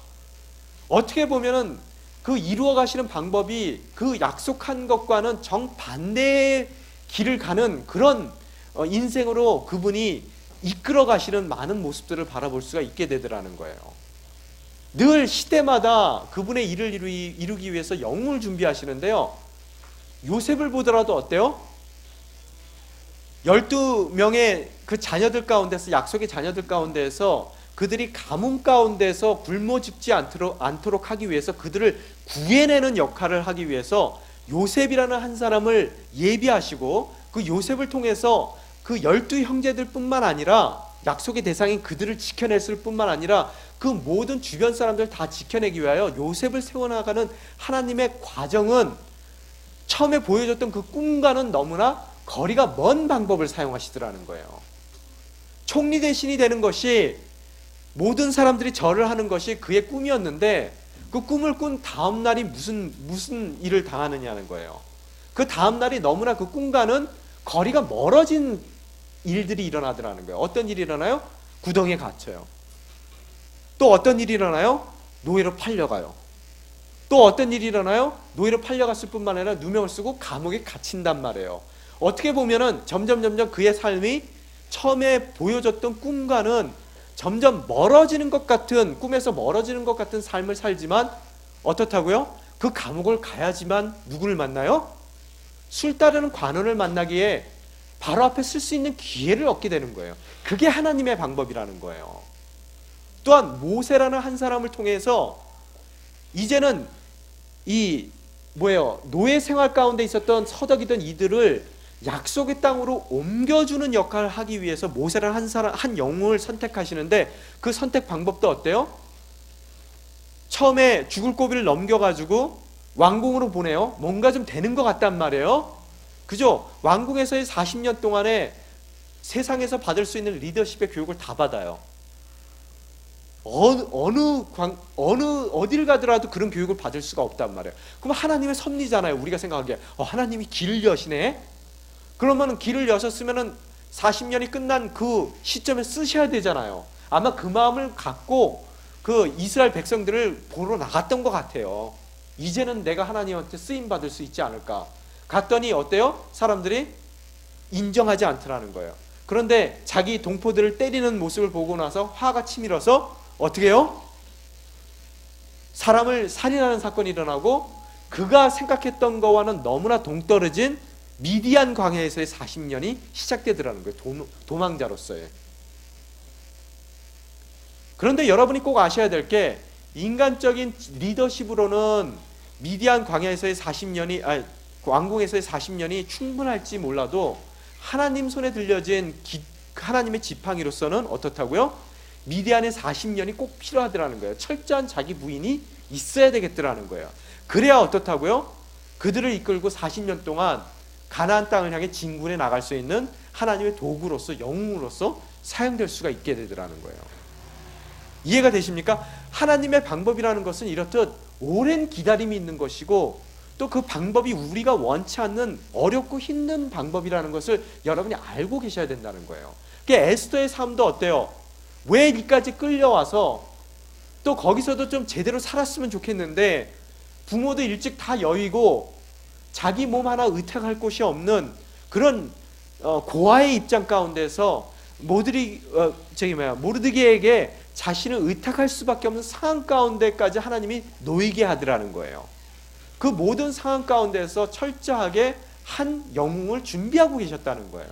어떻게 보면은 그 이루어 가시는 방법이 그 약속한 것과는 정반대의 길을 가는 그런 인생으로 그분이 이끌어 가시는 많은 모습들을 바라볼 수가 있게 되더라는 거예요. 늘 시대마다 그분의 일을 이루기 위해서 영웅을 준비하시는데요. 요셉을 보더라도 어때요? 12명의 그 자녀들 가운데서 약속의 자녀들 가운데서 그들이 가뭄 가운데서 굶어 죽지 않도록 하기 위해서 그들을 구해내는 역할을 하기 위해서 요셉이라는 한 사람을 예비하시고 그 요셉을 통해서 그 12형제들 뿐만 아니라 약속의 대상인 그들을 지켜냈을 뿐만 아니라 그 모든 주변 사람들 다 지켜내기 위하여 요셉을 세워나가는 하나님의 과정은 처음에 보여줬던 그 꿈과는 너무나 거리가 먼 방법을 사용하시더라는 거예요. 총리 대신이 되는 것이 모든 사람들이 절을 하는 것이 그의 꿈이었는데 그 꿈을 꾼 다음 날이 무슨 일을 당하느냐는 거예요. 그 다음 날이 너무나 그 꿈과는 거리가 멀어진 일들이 일어나더라는 거예요. 어떤 일이 일어나요? 구덩이에 갇혀요. 또 어떤 일이 일어나요? 노예로 팔려가요. 또 어떤 일이 일어나요? 노예로 팔려갔을 뿐만 아니라 누명을 쓰고 감옥에 갇힌단 말이에요. 어떻게 보면은 점점 그의 삶이 처음에 보여줬던 꿈과는 점점 멀어지는 것 같은, 꿈에서 멀어지는 것 같은 삶을 살지만 어떻다고요? 그 감옥을 가야지만 누구를 만나요? 술 따르는 관원을 만나기에 바로 앞에 쓸 수 있는 기회를 얻게 되는 거예요. 그게 하나님의 방법이라는 거예요. 또한 모세라는 한 사람을 통해서 이제는 노예 생활 가운데 있었던 서덕이던 이들을 약속의 땅으로 옮겨주는 역할을 하기 위해서 모세라는 한 영웅을 선택하시는데 그 선택 방법도 어때요? 처음에 죽을 고비를 넘겨가지고 왕궁으로 보내요. 뭔가 좀 되는 것 같단 말이에요. 그죠? 왕궁에서의 40년 동안에 세상에서 받을 수 있는 리더십의 교육을 다 받아요. 어딜 가더라도 그런 교육을 받을 수가 없단 말이에요. 그럼 하나님의 섭리잖아요. 우리가 생각하기에 하나님이 길을 여시네. 그러면 길을 여셨으면은 40년이 끝난 그 시점에 쓰셔야 되잖아요. 아마 그 마음을 갖고 그 이스라엘 백성들을 보러 나갔던 것 같아요. 이제는 내가 하나님한테 쓰임 받을 수 있지 않을까. 갔더니 어때요? 사람들이 인정하지 않더라는 거예요. 그런데 자기 동포들을 때리는 모습을 보고 나서 화가 치밀어서 어떻게 해요? 사람을 살인하는 사건이 일어나고 그가 생각했던 거와는 너무나 동떨어진 미디안 광야에서의 40년이 시작되더라는 거예요. 도망자로서의. 그런데 여러분이 꼭 아셔야 될 게 인간적인 리더십으로는 미디안 광야에서의 40년이 왕궁에서의 40년이 충분할지 몰라도 하나님 손에 들려진 하나님의 지팡이로서는 어떻다고요? 미디안의 40년이 꼭 필요하더라는 거예요. 철저한 자기 부인이 있어야 되겠더라는 거예요. 그래야 어떻다고요? 그들을 이끌고 40년 동안 가나안 땅을 향해 진군해 나갈 수 있는 하나님의 도구로서 영웅으로서 사용될 수가 있게 되더라는 거예요. 이해가 되십니까? 하나님의 방법이라는 것은 이렇듯 오랜 기다림이 있는 것이고 또 그 방법이 우리가 원치 않는 어렵고 힘든 방법이라는 것을 여러분이 알고 계셔야 된다는 거예요. 에스더의 삶도 어때요? 왜 여기까지 끌려와서 또 거기서도 좀 제대로 살았으면 좋겠는데 부모도 일찍 다 여의고 자기 몸 하나 의탁할 곳이 없는 그런 고아의 입장 가운데서 모르드게에게 자신을 의탁할 수밖에 없는 상황 가운데까지 하나님이 놓이게 하더라는 거예요. 그 모든 상황 가운데서 철저하게 한 영웅을 준비하고 계셨다는 거예요.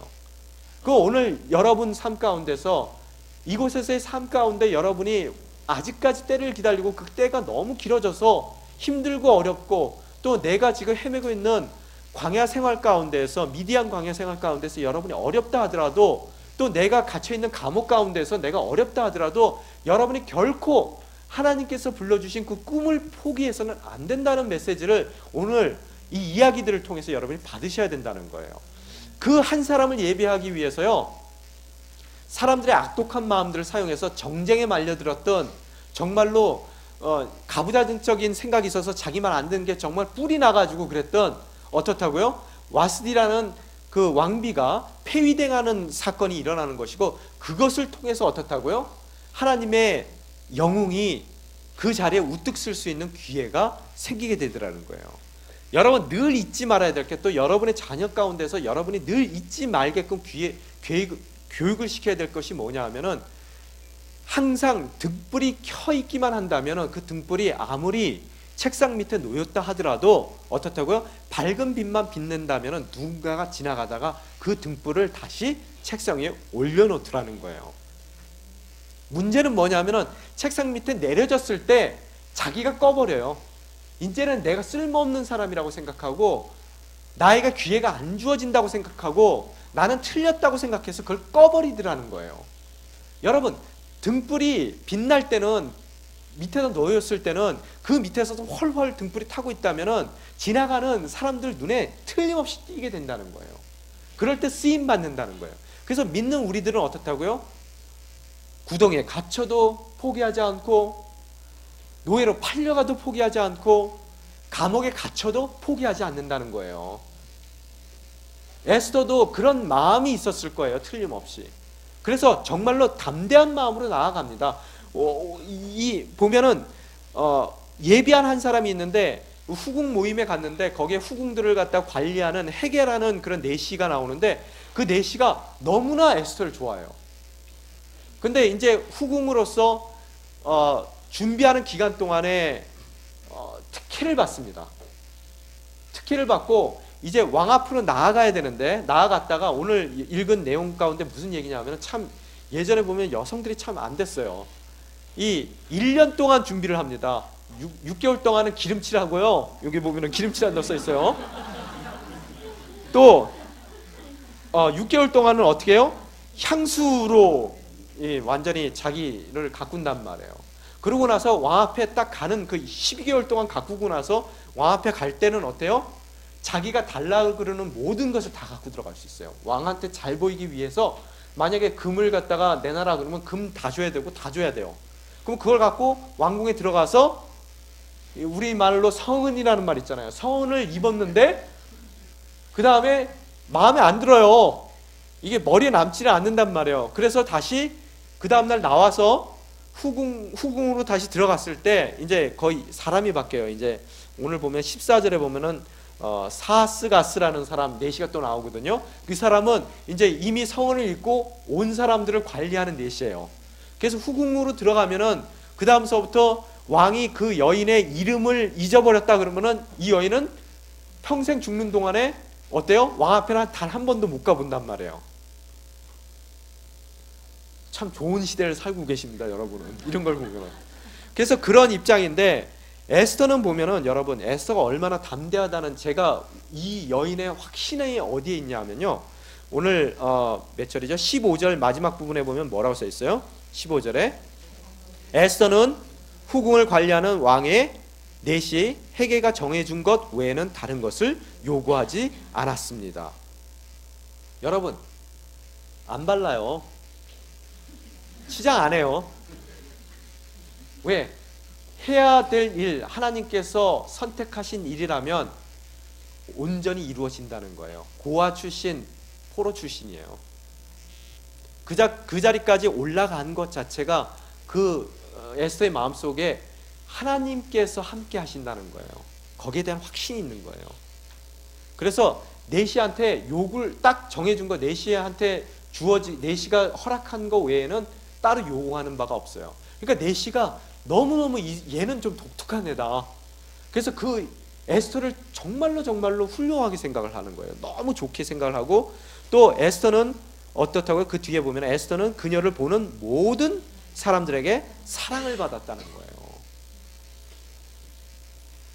오늘 여러분 삶 가운데서 이곳에서의 삶 가운데 여러분이 아직까지 때를 기다리고 그 때가 너무 길어져서 힘들고 어렵고 또 내가 지금 헤매고 있는 광야 생활 가운데에서 미디안 광야 생활 가운데서 여러분이 어렵다 하더라도 또 내가 갇혀있는 감옥 가운데서 내가 어렵다 하더라도 여러분이 결코 하나님께서 불러주신 그 꿈을 포기해서는 안 된다는 메시지를 오늘 이 이야기들을 통해서 여러분이 받으셔야 된다는 거예요. 그 한 사람을 예비하기 위해서요, 사람들의 악독한 마음들을 사용해서 정쟁에 말려들었던 정말로 가부장적인 생각이 있어서 자기 말 안 듣는 게 정말 뿔이 나가지고 그랬던 어떻다고요? 와스디라는 그 왕비가 폐위당하는 사건이 일어나는 것이고 그것을 통해서 어떻다고요? 하나님의 영웅이 그 자리에 우뚝 설 수 있는 기회가 생기게 되더라는 거예요. 여러분 늘 잊지 말아야 될 게 또 여러분의 자녀 가운데서 여러분이 늘 잊지 말게끔 교육을 시켜야 될 것이 뭐냐 하면은 항상 등불이 켜 있기만 한다면은 그 등불이 아무리 책상 밑에 놓였다 하더라도 어떻다고요? 밝은 빛만 빛낸다면은 누군가가 지나가다가 그 등불을 다시 책상 위에 올려놓더라는 거예요. 문제는 뭐냐면은 책상 밑에 내려졌을 때 자기가 꺼버려요. 이제는 내가 쓸모없는 사람이라고 생각하고 나에게 기회가 안 주어진다고 생각하고 나는 틀렸다고 생각해서 그걸 꺼버리더라는 거예요. 여러분 등불이 빛날 때는 밑에서 놓였을 때는 그 밑에서 헐헐 등불이 타고 있다면은 지나가는 사람들 눈에 틀림없이 띄게 된다는 거예요. 그럴 때 쓰임 받는다는 거예요. 그래서 믿는 우리들은 어떻다고요? 구덩이에 갇혀도 포기하지 않고 노예로 팔려가도 포기하지 않고 감옥에 갇혀도 포기하지 않는다는 거예요. 에스더도 그런 마음이 있었을 거예요. 틀림없이. 그래서 정말로 담대한 마음으로 나아갑니다. 보면은 예비한 한 사람이 있는데 후궁 모임에 갔는데 거기에 후궁들을 갖다 관리하는 헤게라는 그런 내시가 나오는데 그 내시가 너무나 에스더를 좋아해요. 근데 이제 후궁으로서 준비하는 기간 동안에 특혜를 받습니다. 특혜를 받고 이제 왕 앞으로 나아가야 되는데 나아갔다가 오늘 읽은 내용 가운데 무슨 얘기냐면 참 예전에 보면 여성들이 참 안 됐어요. 이 1년 동안 준비를 합니다. 6개월 동안은 기름칠하고요. 여기 보면은 기름칠한다고 써 있어요. 또 6개월 동안은 어떻게 해요? 향수로 완전히 자기를 가꾼단 말이에요. 그러고 나서 왕 앞에 딱 가는 그 12개월 동안 가꾸고 나서 왕 앞에 갈 때는 어때요? 자기가 달라고 그러는 모든 것을 다 갖고 들어갈 수 있어요. 왕한테 잘 보이기 위해서 만약에 금을 갖다가 내놔라 그러면 금 다 줘야 되고 다 줘야 돼요. 그럼 그걸 갖고 왕궁에 들어가서 우리말로 성은이라는 말 있잖아요. 성은을 입었는데 그 다음에 마음에 안 들어요. 이게 머리에 남지를 않는단 말이에요. 그래서 다시 그 다음날 나와서 후궁으로 다시 들어갔을 때 이제 거의 사람이 바뀌어요. 이제 오늘 보면 14절에 보면은 사스가스라는 사람 내시가 또 나오거든요. 그 사람은 이제 이미 성원을 입고 온 사람들을 관리하는 내시예요. 그래서 후궁으로 들어가면은 그 다음서부터 왕이 그 여인의 이름을 잊어버렸다 그러면은 이 여인은 평생 죽는 동안에 어때요? 왕 앞에는 단 한 번도 못 가본단 말이에요. 참 좋은 시대를 살고 계십니다, 여러분은. 이런 걸 보면은. 그래서 그런 입장인데 에스더는 보면은 여러분 에스더가 얼마나 담대하다는 제가 이 여인의 확신이 어디에 있냐면요. 오늘 몇 절이죠? 15절 마지막 부분에 보면 뭐라고 써 있어요? 15절에 에스더는 후궁을 관리하는 왕의 내시 헤게가 정해준 것 외에는 다른 것을 요구하지 않았습니다. 여러분 안 발라요. 치장 안 해요. 왜? 해야 될 일, 하나님께서 선택하신 일이라면 온전히 이루어진다는 거예요. 고아 출신, 포로 출신이에요. 그 자리까지 올라간 것 자체가 그 에스더의 마음속에 하나님께서 함께 하신다는 거예요. 거기에 대한 확신이 있는 거예요. 그래서 내시한테 욕을 딱 정해준 거, 내시한테 내시가 허락한 거 외에는 따로 요구하는 바가 없어요. 그러니까 내시가 너무너무 얘는 좀 독특한 애다. 그래서 그 에스더를 정말로 훌륭하게 생각을 하는 거예요. 너무 좋게 생각을 하고 또 에스더는 어떻다고요? 그 뒤에 보면 에스더는 그녀를 보는 모든 사람들에게 사랑을 받았다는 거예요.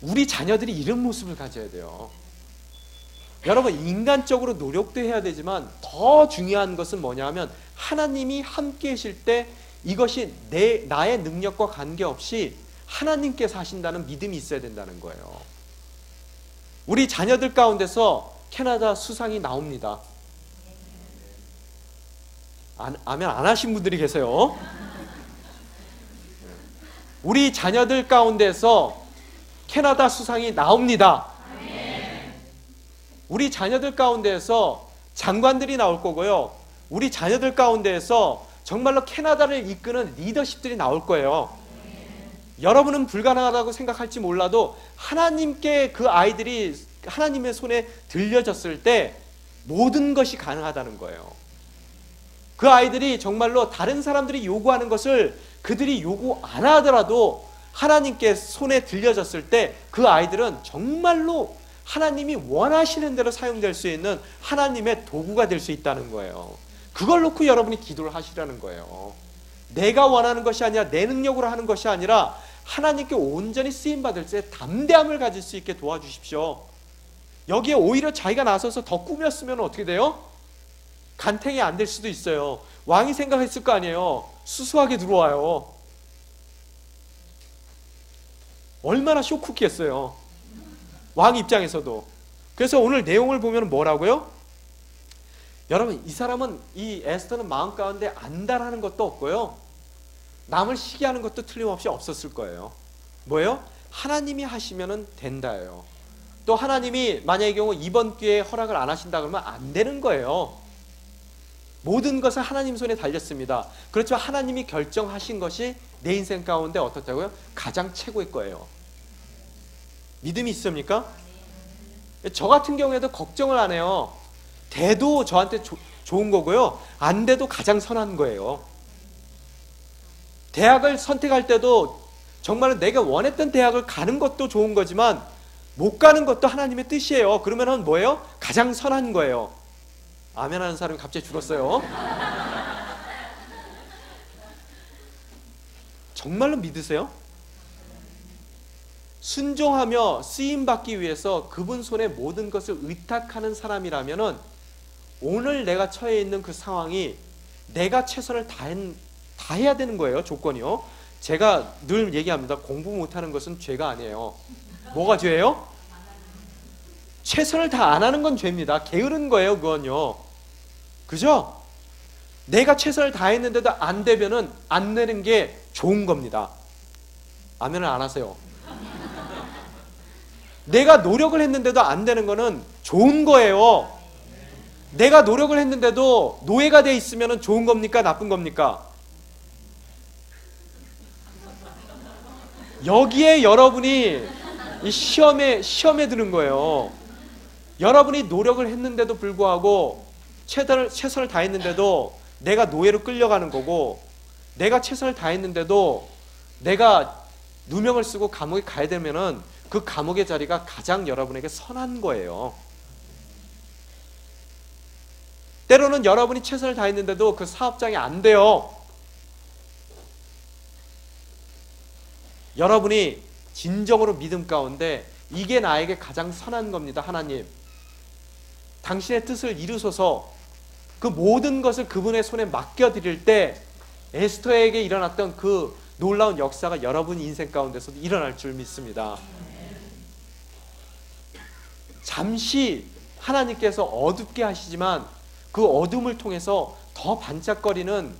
우리 자녀들이 이런 모습을 가져야 돼요. 여러분 인간적으로 노력도 해야 되지만 더 중요한 것은 뭐냐면 하나님이 함께 하실 때 이것이 나의 능력과 관계없이 하나님께서 하신다는 믿음이 있어야 된다는 거예요. 우리 자녀들 가운데서 캐나다 수상이 나옵니다. 아멘 안 하신 분들이 계세요. 우리 자녀들 가운데서 캐나다 수상이 나옵니다. 우리 자녀들 가운데에서 장관들이 나올 거고요. 우리 자녀들 가운데에서 정말로 캐나다를 이끄는 리더십들이 나올 거예요. 여러분은 불가능하다고 생각할지 몰라도 하나님께 그 아이들이 하나님의 손에 들려졌을 때 모든 것이 가능하다는 거예요. 그 아이들이 정말로 다른 사람들이 요구하는 것을 그들이 요구 안 하더라도 하나님께 손에 들려졌을 때 그 아이들은 정말로 하나님이 원하시는 대로 사용될 수 있는 하나님의 도구가 될 수 있다는 거예요. 그걸 놓고 여러분이 기도를 하시라는 거예요. 내가 원하는 것이 아니라 내 능력으로 하는 것이 아니라 하나님께 온전히 쓰임받을 때 담대함을 가질 수 있게 도와주십시오. 여기에 오히려 자기가 나서서 더 꾸몄으면 어떻게 돼요? 간택이 안 될 수도 있어요. 왕이 생각했을 거 아니에요. 수수하게 들어와요. 얼마나 쇼크겠어요. 왕 입장에서도. 그래서 오늘 내용을 보면 뭐라고요? 여러분 이 사람은 이 에스더는 마음 가운데 안다라는 것도 없고요. 남을 시기하는 것도 틀림없이 없었을 거예요. 뭐예요? 하나님이 하시면 된다예요. 또 하나님이 만약의 경우 이번 기회에 허락을 안 하신다 그러면 안 되는 거예요. 모든 것은 하나님 손에 달렸습니다. 그렇지만 하나님이 결정하신 것이 내 인생 가운데 어떻다고요? 가장 최고의 거예요. 믿음이 있습니까? 저 같은 경우에도 걱정을 안 해요. 돼도 저한테 좋은 거고요. 안 돼도 가장 선한 거예요. 대학을 선택할 때도 정말 내가 원했던 대학을 가는 것도 좋은 거지만 못 가는 것도 하나님의 뜻이에요. 그러면 뭐예요? 가장 선한 거예요. 아멘 하는 사람이 갑자기 줄었어요. 정말로 믿으세요? 순종하며 쓰임받기 위해서 그분 손에 모든 것을 의탁하는 사람이라면은 오늘 내가 처해 있는 그 상황이 내가 최선을 다 해야 되는 거예요. 조건이요. 제가 늘 얘기합니다. 공부 못하는 것은 죄가 아니에요. 뭐가 죄예요? 최선을 다 안 하는 건 죄입니다. 게으른 거예요, 그건요. 그죠? 내가 최선을 다했는데도 안 되면은 안 되는 게 좋은 겁니다. 아멘을 안 하세요. 내가 노력을 했는데도 안 되는 거는 좋은 거예요. 내가 노력을 했는데도 노예가 돼 있으면 좋은 겁니까? 나쁜 겁니까? 여기에 여러분이 이 시험에 드는 거예요. 여러분이 노력을 했는데도 불구하고 최선을 다했는데도 내가 노예로 끌려가는 거고, 내가 최선을 다했는데도 내가 누명을 쓰고 감옥에 가야 되면은 그 감옥의 자리가 가장 여러분에게 선한 거예요. 때로는 여러분이 최선을 다했는데도 그 사업장이 안 돼요. 여러분이 진정으로 믿음 가운데 이게 나에게 가장 선한 겁니다. 하나님, 당신의 뜻을 이루소서. 그 모든 것을 그분의 손에 맡겨드릴 때 에스더에게 일어났던 그 놀라운 역사가 여러분 인생 가운데서도 일어날 줄 믿습니다. 잠시 하나님께서 어둡게 하시지만 그 어둠을 통해서 더 반짝거리는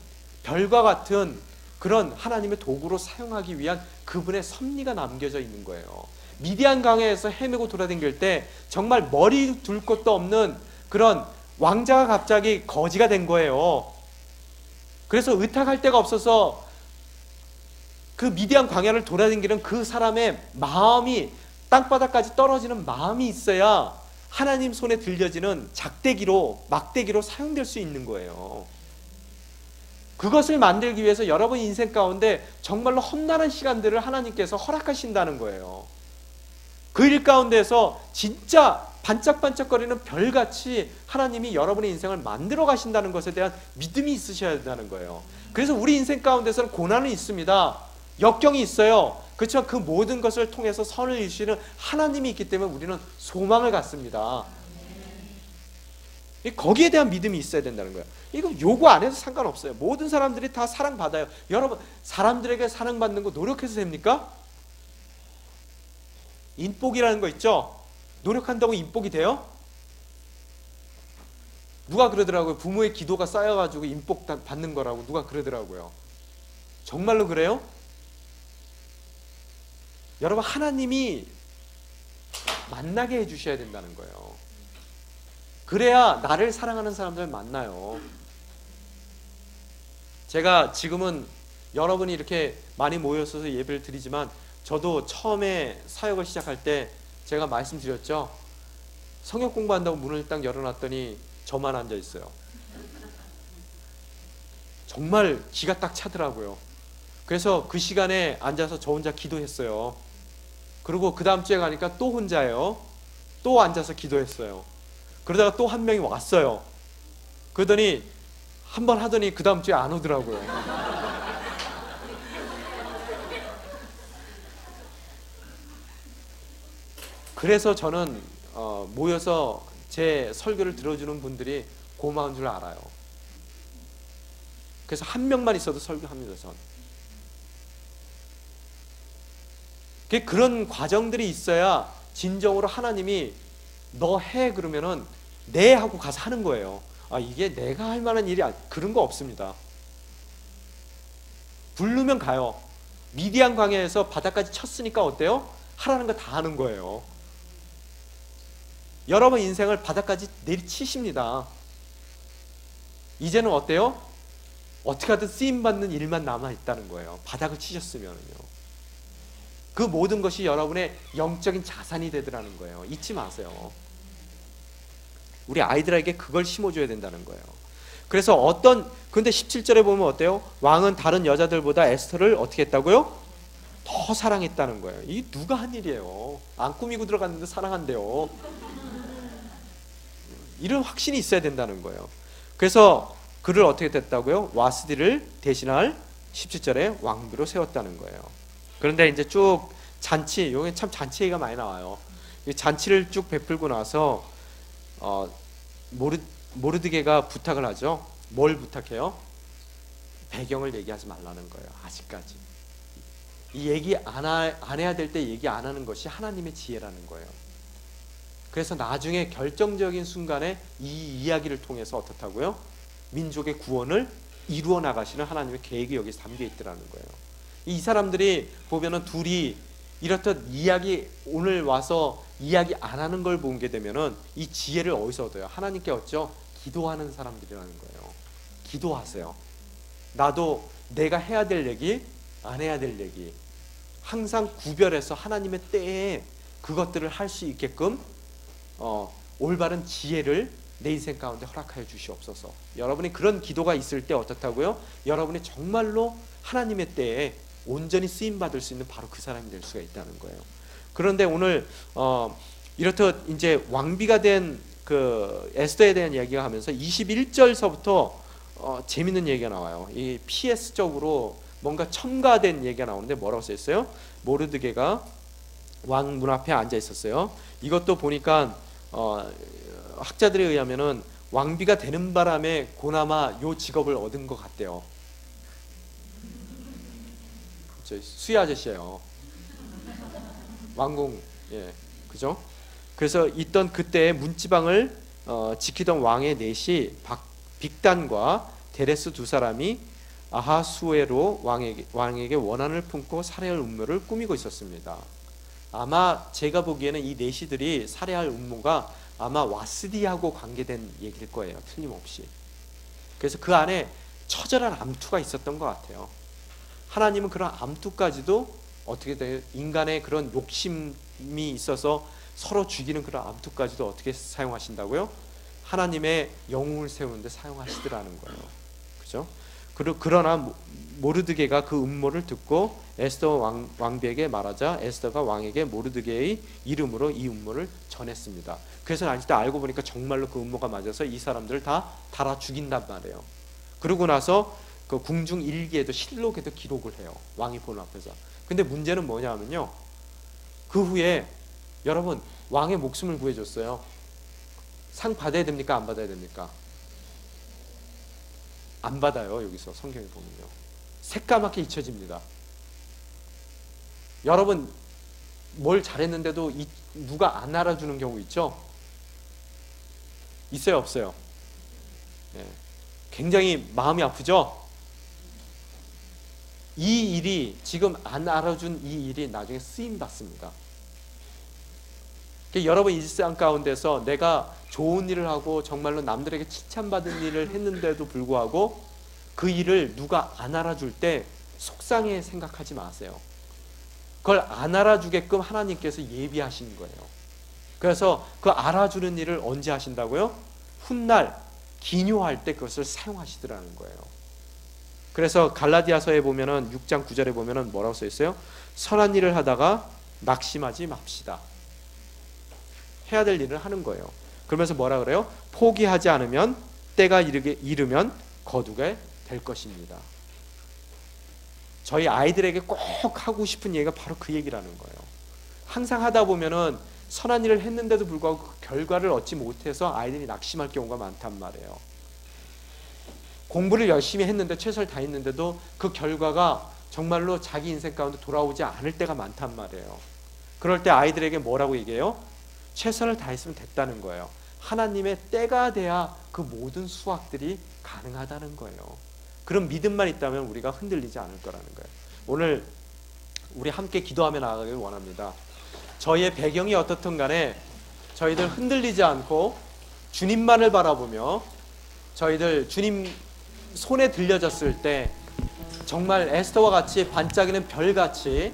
별과 같은 그런 하나님의 도구로 사용하기 위한 그분의 섭리가 남겨져 있는 거예요. 미디안 강에서 헤매고 돌아다닐 때 정말 머리 둘 곳도 없는 그런 왕자가 갑자기 거지가 된 거예요. 그래서 의탁할 데가 없어서 그 미디안 광야를 돌아다니는 그 사람의 마음이 땅바닥까지 떨어지는 마음이 있어야 하나님 손에 들려지는 막대기로 사용될 수 있는 거예요. 그것을 만들기 위해서 여러분 인생 가운데 정말로 험난한 시간들을 하나님께서 허락하신다는 거예요. 그 일 가운데서 진짜 반짝반짝거리는 별같이 하나님이 여러분의 인생을 만들어 가신다는 것에 대한 믿음이 있으셔야 된다는 거예요. 그래서 우리 인생 가운데서는 고난은 있습니다. 역경이 있어요. 그렇지만 그 모든 것을 통해서 선을 이루시는 하나님이 있기 때문에 우리는 소망을 갖습니다. 거기에 대한 믿음이 있어야 된다는 거예요. 이거 요구 안 해도 상관없어요. 모든 사람들이 다 사랑받아요. 여러분, 사람들에게 사랑받는 거 노력해서 됩니까? 인복이라는 거 있죠? 노력한다고 인복이 돼요? 누가 그러더라고요. 부모의 기도가 쌓여가지고 인복 받는 거라고 누가 그러더라고요. 정말로 그래요? 여러분, 하나님이 만나게 해주셔야 된다는 거예요. 그래야 나를 사랑하는 사람들 만나요. 제가 지금은 여러분이 이렇게 많이 모여서 예배를 드리지만 저도 처음에 사역을 시작할 때 제가 말씀드렸죠. 성역 공부한다고 문을 딱 열어놨더니 저만 앉아 있어요. 정말 기가 딱 차더라고요. 그래서 그 시간에 앉아서 저 혼자 기도했어요. 그리고 그 다음 주에 가니까 또 혼자예요. 또 앉아서 기도했어요. 그러다가 또 한 명이 왔어요. 그러더니 한 번 하더니 그 다음 주에 안 오더라고요. 그래서 저는 모여서 제 설교를 들어주는 분들이 고마운 줄 알아요. 그래서 한 명만 있어도 설교합니다. 전. 그런 과정들이 있어야 진정으로 하나님이 너 해 그러면은 네 하고 가서 하는 거예요. 이게 내가 할 만한 일이 그런 거 없습니다. 부르면 가요. 미디안 광야에서 바다까지 쳤으니까 어때요? 하라는 거 다 하는 거예요. 여러분 인생을 바다까지 내리치십니다. 이제는 어때요? 어떻게 하든 쓰임받는 일만 남아있다는 거예요. 바닥을 치셨으면요. 그 모든 것이 여러분의 영적인 자산이 되더라는 거예요. 잊지 마세요. 우리 아이들에게 그걸 심어줘야 된다는 거예요. 그래서 근데 17절에 보면 어때요? 왕은 다른 여자들보다 에스더를 어떻게 했다고요? 더 사랑했다는 거예요. 이게 누가 한 일이에요? 안 꾸미고 들어갔는데 사랑한대요. 이런 확신이 있어야 된다는 거예요. 그래서 그를 어떻게 됐다고요? 와스디를 대신할 17절에 왕비로 세웠다는 거예요. 그런데 이제 쭉 잔치, 여기 참 잔치 얘기가 많이 나와요. 이 잔치를 쭉 베풀고 나서 모르드게가 부탁을 하죠. 뭘 부탁해요? 배경을 얘기하지 말라는 거예요. 아직까지 이 얘기 안 해야 될 때 얘기 안 하는 것이 하나님의 지혜라는 거예요. 그래서 나중에 결정적인 순간에 이 이야기를 통해서 어떻다고요? 민족의 구원을 이루어 나가시는 하나님의 계획이 여기서 담겨 있더라는 거예요. 이 사람들이 보면은 둘이 이렇듯 이야기, 오늘 와서 이야기 안 하는 걸 보게 되면은 이 지혜를 어디서 얻어요? 하나님께 얻죠? 기도하는 사람들이라는 거예요. 기도하세요. 나도 내가 해야 될 얘기, 안 해야 될 얘기 항상 구별해서 하나님의 때에 그것들을 할 수 있게끔 올바른 지혜를 내 인생 가운데 허락하여 주시옵소서. 여러분이 그런 기도가 있을 때 어떻다고요? 여러분이 정말로 하나님의 때에 온전히 쓰임받을 수 있는 바로 그 사람이 될 수가 있다는 거예요. 그런데 오늘 이렇듯 이제 왕비가 된 그 에스더에 대한 이야기가 하면서 21절서부터 재밌는 얘기가 나와요. 이 PS적으로 뭔가 첨가된 얘기가 나오는데 뭐라고 써있어요? 모르드게가 왕 문 앞에 앉아 있었어요. 이것도 보니까 학자들에 의하면은 왕비가 되는 바람에 고나마 요 직업을 얻은 것 같대요. 수희 아저씨예요. 왕궁, 예, 그죠? 그래서 있던 그때 문지방을 지키던 왕의 넷이 빅단과 데레스 두 사람이 아하수에로 왕에게 원한을 품고 살해할 음모를 꾸미고 있었습니다. 아마 제가 보기에는 이 내시들이 살해할 음모가 아마 와스디하고 관계된 얘기일 거예요. 틀림없이. 그래서 그 안에 처절한 암투가 있었던 것 같아요. 하나님은 그런 암투까지도 어떻게 돼요? 인간의 그런 욕심이 있어서 서로 죽이는 그런 암투까지도 어떻게 사용하신다고요? 하나님의 영웅을 세우는데 사용하시더라는 거예요. 그죠? 그러나 모르드게가 그 음모를 듣고 에스더 왕비에게 말하자 에스더가 왕에게 모르드게의 이름으로 이 음모를 전했습니다. 그래서 아직도 알고 보니까 정말로 그 음모가 맞아서 이 사람들을 다 달아 죽인단 말이에요. 그러고 나서 그 궁중 일기에도 실록에도 기록을 해요. 왕이 보는 앞에서. 근데 문제는 뭐냐면요. 그 후에 여러분 왕의 목숨을 구해줬어요. 상 받아야 됩니까? 안 받아야 됩니까? 안 받아요. 여기서 성경에 보면요. 새까맣게 잊혀집니다. 여러분 뭘 잘했는데도 누가 안 알아주는 경우 있죠? 있어요? 없어요? 네. 굉장히 마음이 아프죠? 이 일이 지금 안 알아준 이 일이 나중에 쓰임받습니다. 여러분 일상 가운데서 내가 좋은 일을 하고 정말로 남들에게 칭찬받은 일을 했는데도 불구하고 그 일을 누가 안 알아줄 때 속상해 생각하지 마세요. 그걸 안 알아주게끔 하나님께서 예비하신 거예요. 그래서 그 알아주는 일을 언제 하신다고요? 훗날 기뇨할 때 그것을 사용하시더라는 거예요. 그래서 갈라디아서에 보면은 6장 9절에 보면은 뭐라고 써 있어요? 선한 일을 하다가 낙심하지 맙시다. 해야 될 일을 하는 거예요. 그러면서 뭐라 그래요? 포기하지 않으면 때가 이르면 거두게 될 것입니다. 저희 아이들에게 꼭 하고 싶은 얘기가 바로 그 얘기라는 거예요. 항상 하다 보면은 선한 일을 했는데도 불구하고 그 결과를 얻지 못해서 아이들이 낙심할 경우가 많단 말이에요. 공부를 열심히 했는데 최선을 다했는데도 그 결과가 정말로 자기 인생 가운데 돌아오지 않을 때가 많단 말이에요. 그럴 때 아이들에게 뭐라고 얘기해요? 최선을 다했으면 됐다는 거예요. 하나님의 때가 돼야 그 모든 수확들이 가능하다는 거예요. 그런 믿음만 있다면 우리가 흔들리지 않을 거라는 거예요. 오늘 우리 함께 기도하며 나아가길 원합니다. 저희의 배경이 어떻든 간에 저희들 흔들리지 않고 주님만을 바라보며 저희들 주님 손에 들려졌을 때 정말 에스더와 같이 반짝이는 별같이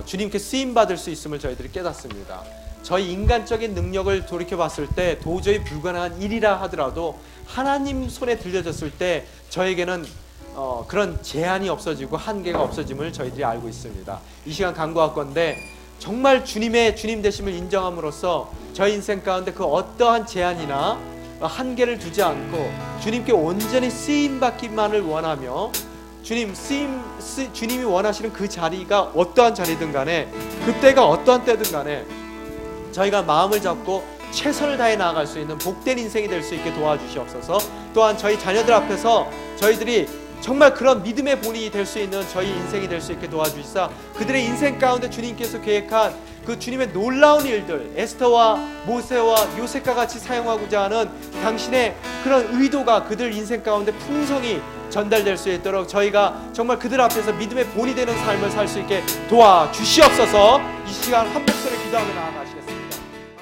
주님께 쓰임받을 수 있음을 저희들이 깨닫습니다. 저희 인간적인 능력을 돌이켜봤을 때 도저히 불가능한 일이라 하더라도 하나님 손에 들려졌을 때 저에게는 그런 제한이 없어지고 한계가 없어짐을 저희들이 알고 있습니다. 이 시간 간구할 건데 정말 주님의 주님 되심을 인정함으로써 저희 인생 가운데 그 어떠한 제한이나 한계를 두지 않고 주님께 온전히 쓰임받기만을 원하며 주님이 원하시는 그 자리가 어떠한 자리든 간에 그때가 어떠한 때든 간에 저희가 마음을 잡고 최선을 다해 나아갈 수 있는 복된 인생이 될 수 있게 도와주시옵소서. 또한 저희 자녀들 앞에서 저희들이 정말 그런 믿음의 본이 될 수 있는 저희 인생이 될 수 있게 도와주시사 그들의 인생 가운데 주님께서 계획한 그 주님의 놀라운 일들, 에스더와 모세와 요셉과 같이 사용하고자 하는 당신의 그런 의도가 그들 인생 가운데 풍성히 전달될 수 있도록 저희가 정말 그들 앞에서 믿음의 본이 되는 삶을 살 수 있게 도와주시옵소서. 이 시간 한 목소리 기도하며 나아가시겠습니다.